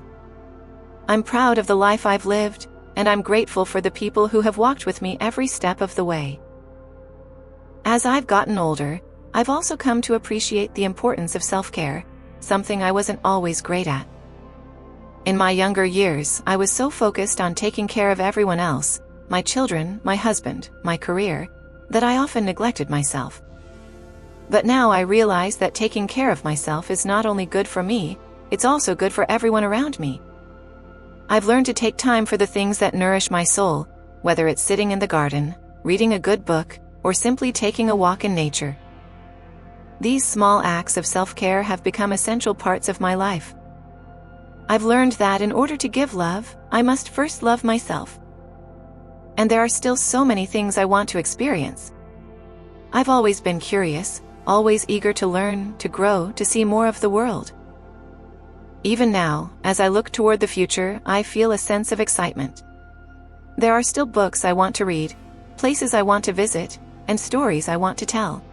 I'm proud of the life I've lived, and I'm grateful for the people who have walked with me every step of the way. As I've gotten older, I've also come to appreciate the importance of self-care, something I wasn't always great at. In my younger years, I was so focused on taking care of everyone else, my children, my husband, my career, that I often neglected myself. But now I realize that taking care of myself is not only good for me, it's also good for everyone around me. I've learned to take time for the things that nourish my soul, whether it's sitting in the garden, reading a good book, or simply taking a walk in nature. These small acts of self-care have become essential parts of my life. I've learned that in order to give love, I must first love myself. And there are still so many things I want to experience. I've always been curious, always eager to learn, to grow, to see more of the world. Even now, as I look toward the future, I feel a sense of excitement. There are still books I want to read, places I want to visit, and stories I want to tell.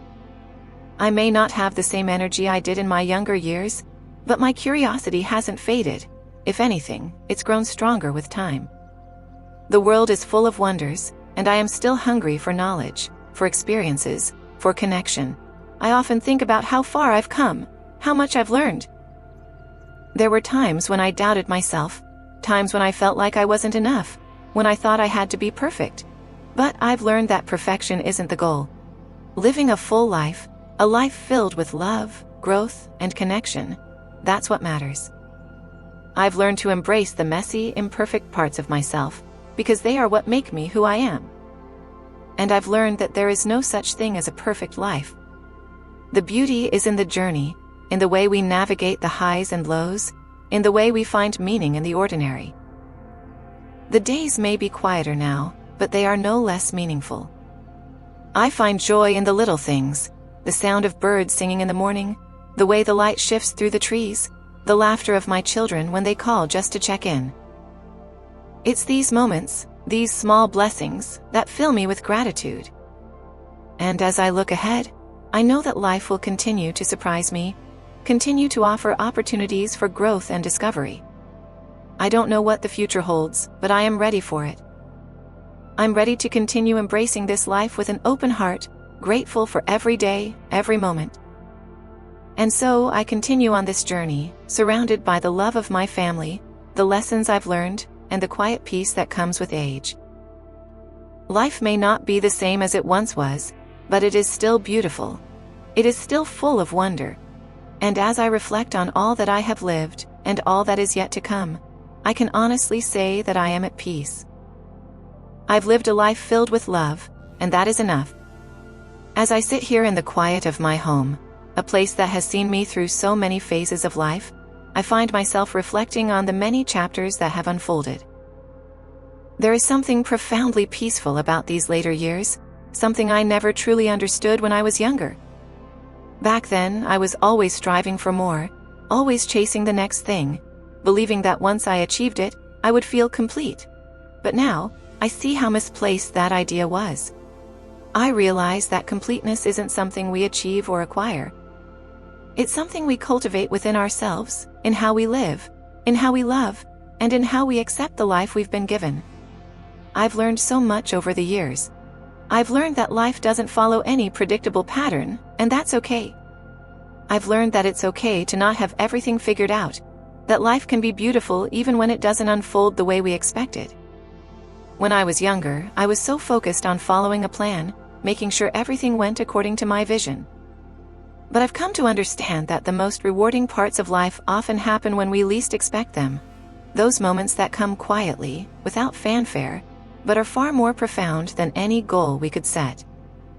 I may not have the same energy I did in my younger years, but my curiosity hasn't faded. If anything, it's grown stronger with time. The world is full of wonders, and I am still hungry for knowledge, for experiences, for connection. I often think about how far I've come, how much I've learned. There were times when I doubted myself, times when I felt like I wasn't enough, when I thought I had to be perfect. But I've learned that perfection isn't the goal. Living a full life, a life filled with love, growth, and connection, that's what matters. I've learned to embrace the messy, imperfect parts of myself, because they are what make me who I am. And I've learned that there is no such thing as a perfect life. The beauty is in the journey, in the way we navigate the highs and lows, in the way we find meaning in the ordinary. The days may be quieter now, but they are no less meaningful. I find joy in the little things, the sound of birds singing in the morning, the way the light shifts through the trees, the laughter of my children when they call just to check in. It's these moments, these small blessings, that fill me with gratitude. And as I look ahead, I know that life will continue to surprise me, continue to offer opportunities for growth and discovery. I don't know what the future holds, but I am ready for it. I'm ready to continue embracing this life with an open heart, grateful for every day, every moment. And so I continue on this journey, surrounded by the love of my family, the lessons I've learned, and the quiet peace that comes with age. Life may not be the same as it once was, but it is still beautiful. It is still full of wonder. And as I reflect on all that I have lived, and all that is yet to come, I can honestly say that I am at peace. I've lived a life filled with love, and that is enough. As I sit here in the quiet of my home, a place that has seen me through so many phases of life, I find myself reflecting on the many chapters that have unfolded. There is something profoundly peaceful about these later years, something I never truly understood when I was younger. Back then, I was always striving for more, always chasing the next thing, believing that once I achieved it, I would feel complete. But now, I see how misplaced that idea was. I realize that completeness isn't something we achieve or acquire. It's something we cultivate within ourselves, in how we live, in how we love, and in how we accept the life we've been given. I've learned so much over the years. I've learned that life doesn't follow any predictable pattern, and that's okay. I've learned that it's okay to not have everything figured out, that life can be beautiful even when it doesn't unfold the way we expected. When I was younger, I was so focused on following a plan, making sure everything went according to my vision. But I've come to understand that the most rewarding parts of life often happen when we least expect them. Those moments that come quietly, without fanfare, but are far more profound than any goal we could set.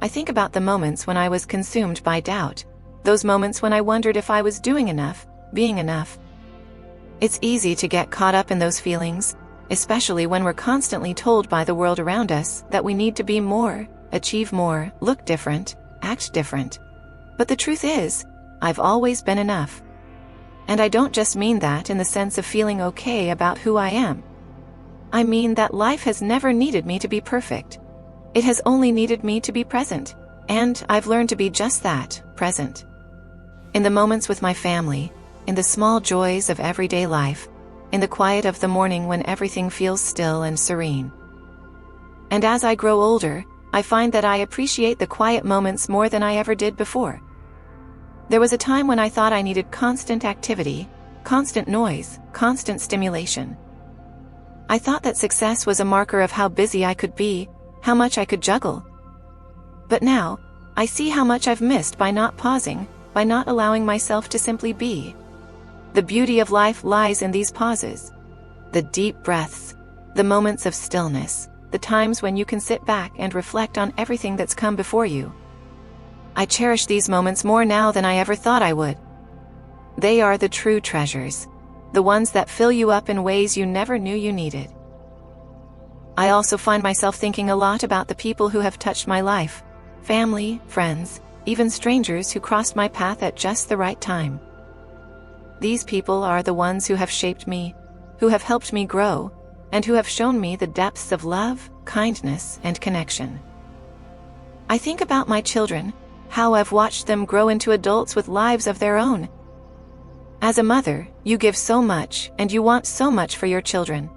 I think about the moments when I was consumed by doubt, those moments when I wondered if I was doing enough, being enough. It's easy to get caught up in those feelings, especially when we're constantly told by the world around us that we need to be more, achieve more, look different, act different. But the truth is, I've always been enough. And I don't just mean that in the sense of feeling okay about who I am. I mean that life has never needed me to be perfect. It has only needed me to be present, and I've learned to be just that, present. In the moments with my family, in the small joys of everyday life, in the quiet of the morning when everything feels still and serene. And as I grow older, I find that I appreciate the quiet moments more than I ever did before. There was a time when I thought I needed constant activity, constant noise, constant stimulation. I thought that success was a marker of how busy I could be, how much I could juggle. But now, I see how much I've missed by not pausing, by not allowing myself to simply be. The beauty of life lies in these pauses. The deep breaths, the moments of stillness, the times when you can sit back and reflect on everything that's come before you. I cherish these moments more now than I ever thought I would. They are the true treasures, the ones that fill you up in ways you never knew you needed. I also find myself thinking a lot about the people who have touched my life, family, friends, even strangers who crossed my path at just the right time. These people are the ones who have shaped me, who have helped me grow, and who have shown me the depths of love, kindness, and connection. I think about my children, how I've watched them grow into adults with lives of their own. As a mother, you give so much, and you want so much for your children.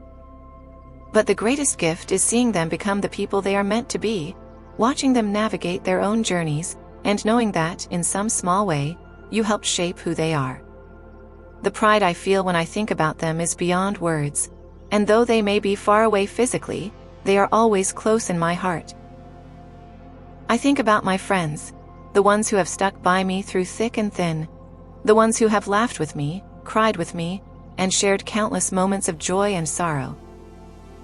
But the greatest gift is seeing them become the people they are meant to be, watching them navigate their own journeys, and knowing that, in some small way, you helped shape who they are. The pride I feel when I think about them is beyond words, and though they may be far away physically, they are always close in my heart. I think about my friends, the ones who have stuck by me through thick and thin, the ones who have laughed with me, cried with me, and shared countless moments of joy and sorrow.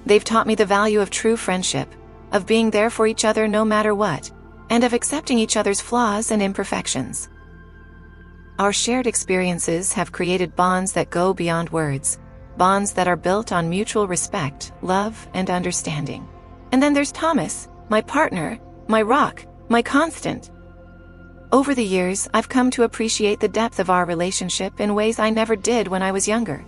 They've taught me the value of true friendship, of being there for each other no matter what, and of accepting each other's flaws and imperfections. Our shared experiences have created bonds that go beyond words, bonds that are built on mutual respect, love, and understanding. And then there's Thomas, my partner, my rock, my constant. Over the years, I've come to appreciate the depth of our relationship in ways I never did when I was younger.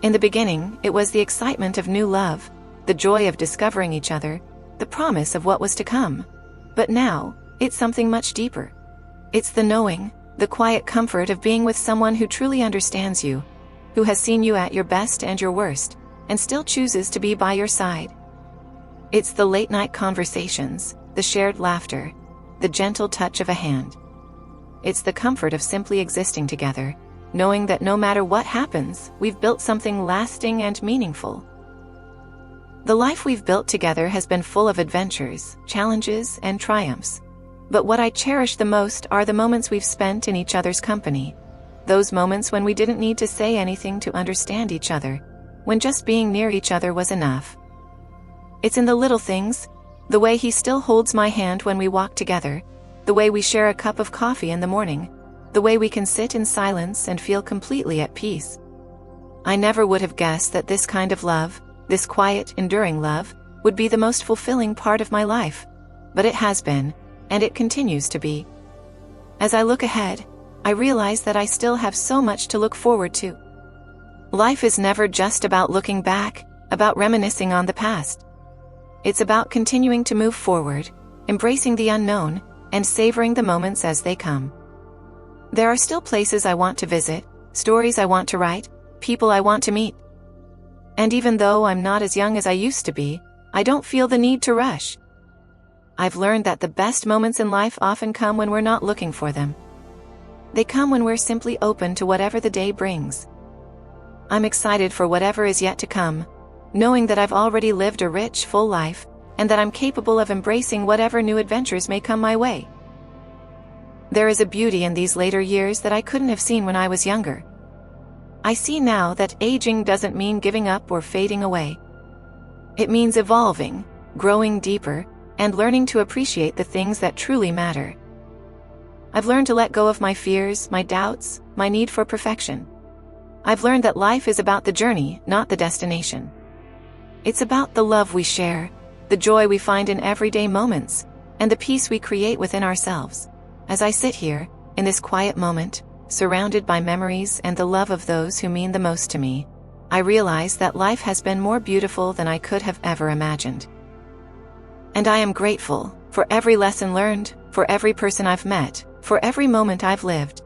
In the beginning, it was the excitement of new love, the joy of discovering each other, the promise of what was to come. But now, it's something much deeper. It's the knowing, the quiet comfort of being with someone who truly understands you, who has seen you at your best and your worst, and still chooses to be by your side. It's the late-night conversations, the shared laughter, the gentle touch of a hand. It's the comfort of simply existing together, knowing that no matter what happens, we've built something lasting and meaningful. The life we've built together has been full of adventures, challenges, and triumphs. But what I cherish the most are the moments we've spent in each other's company. Those moments when we didn't need to say anything to understand each other. when just being near each other was enough. It's in the little things, the way he still holds my hand when we walk together, the way we share a cup of coffee in the morning, the way we can sit in silence and feel completely at peace. I never would have guessed that this kind of love, this quiet, enduring love, would be the most fulfilling part of my life, but it has been, and it continues to be. As I look ahead, I realize that I still have so much to look forward to. Life is never just about looking back, about reminiscing on the past. It's about continuing to move forward, embracing the unknown, and savoring the moments as they come. There are still places I want to visit, stories I want to write, people I want to meet. And even though I'm not as young as I used to be, I don't feel the need to rush. I've learned that the best moments in life often come when we're not looking for them. They come when we're simply open to whatever the day brings. I'm excited for whatever is yet to come, knowing that I've already lived a rich, full life, and that I'm capable of embracing whatever new adventures may come my way. There is a beauty in these later years that I couldn't have seen when I was younger. I see now that aging doesn't mean giving up or fading away. It means evolving, growing deeper, and learning to appreciate the things that truly matter. I've learned to let go of my fears, my doubts, my need for perfection. I've learned that life is about the journey, not the destination. It's about the love we share, the joy we find in everyday moments, and the peace we create within ourselves. As I sit here, in this quiet moment, surrounded by memories and the love of those who mean the most to me, I realize that life has been more beautiful than I could have ever imagined. And I am grateful for every lesson learned, for every person I've met, for every moment I've lived.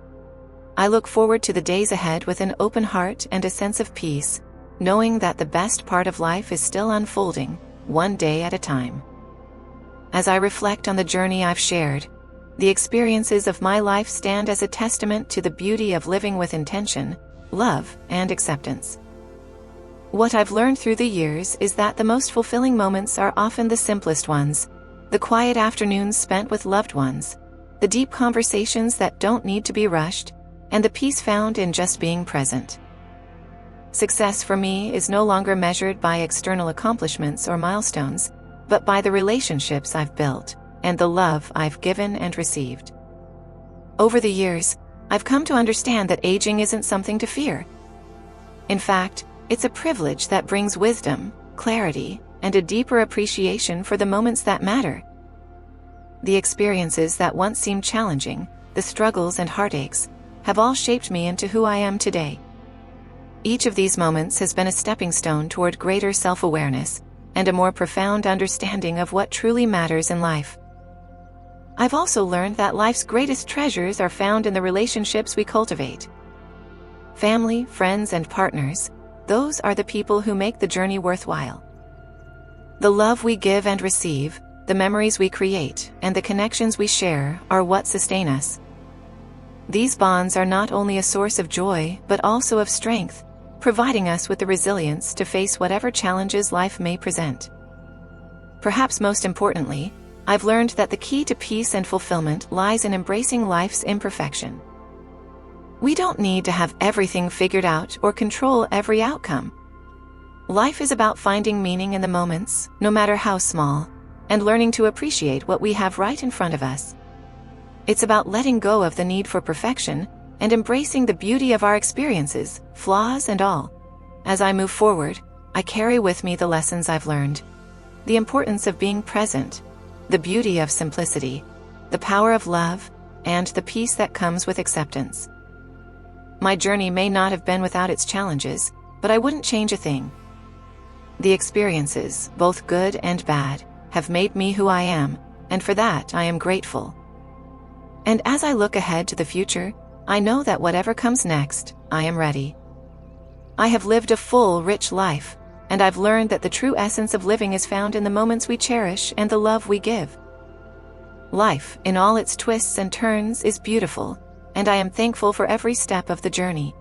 I look forward to the days ahead with an open heart and a sense of peace, knowing that the best part of life is still unfolding, one day at a time. As I reflect on the journey I've shared, the experiences of my life stand as a testament to the beauty of living with intention, love, and acceptance. What I've learned through the years is that the most fulfilling moments are often the simplest ones, the quiet afternoons spent with loved ones, the deep conversations that don't need to be rushed, and the peace found in just being present. Success for me is no longer measured by external accomplishments or milestones, but by the relationships I've built, and the love I've given and received. Over the years, I've come to understand that aging isn't something to fear. In fact, it's a privilege that brings wisdom, clarity, and a deeper appreciation for the moments that matter. The experiences that once seemed challenging, the struggles and heartaches, have all shaped me into who I am today. Each of these moments has been a stepping stone toward greater self-awareness and a more profound understanding of what truly matters in life. I've also learned that life's greatest treasures are found in the relationships we cultivate. Family, friends, and partners, those are the people who make the journey worthwhile. The love we give and receive, the memories we create, and the connections we share are what sustain us. These bonds are not only a source of joy but also of strength, providing us with the resilience to face whatever challenges life may present. Perhaps most importantly, I've learned that the key to peace and fulfillment lies in embracing life's imperfection. We don't need to have everything figured out or control every outcome. Life is about finding meaning in the moments, no matter how small, and learning to appreciate what we have right in front of us. It's about letting go of the need for perfection and embracing the beauty of our experiences, flaws and all. As I move forward, I carry with me the lessons I've learned. The importance of being present, the beauty of simplicity, the power of love, and the peace that comes with acceptance. My journey may not have been without its challenges, but I wouldn't change a thing. The experiences, both good and bad, have made me who I am, and for that I am grateful. And as I look ahead to the future, I know that whatever comes next, I am ready. I have lived a full, rich life, and I've learned that the true essence of living is found in the moments we cherish and the love we give. Life, in all its twists and turns, is beautiful, and I am thankful for every step of the journey.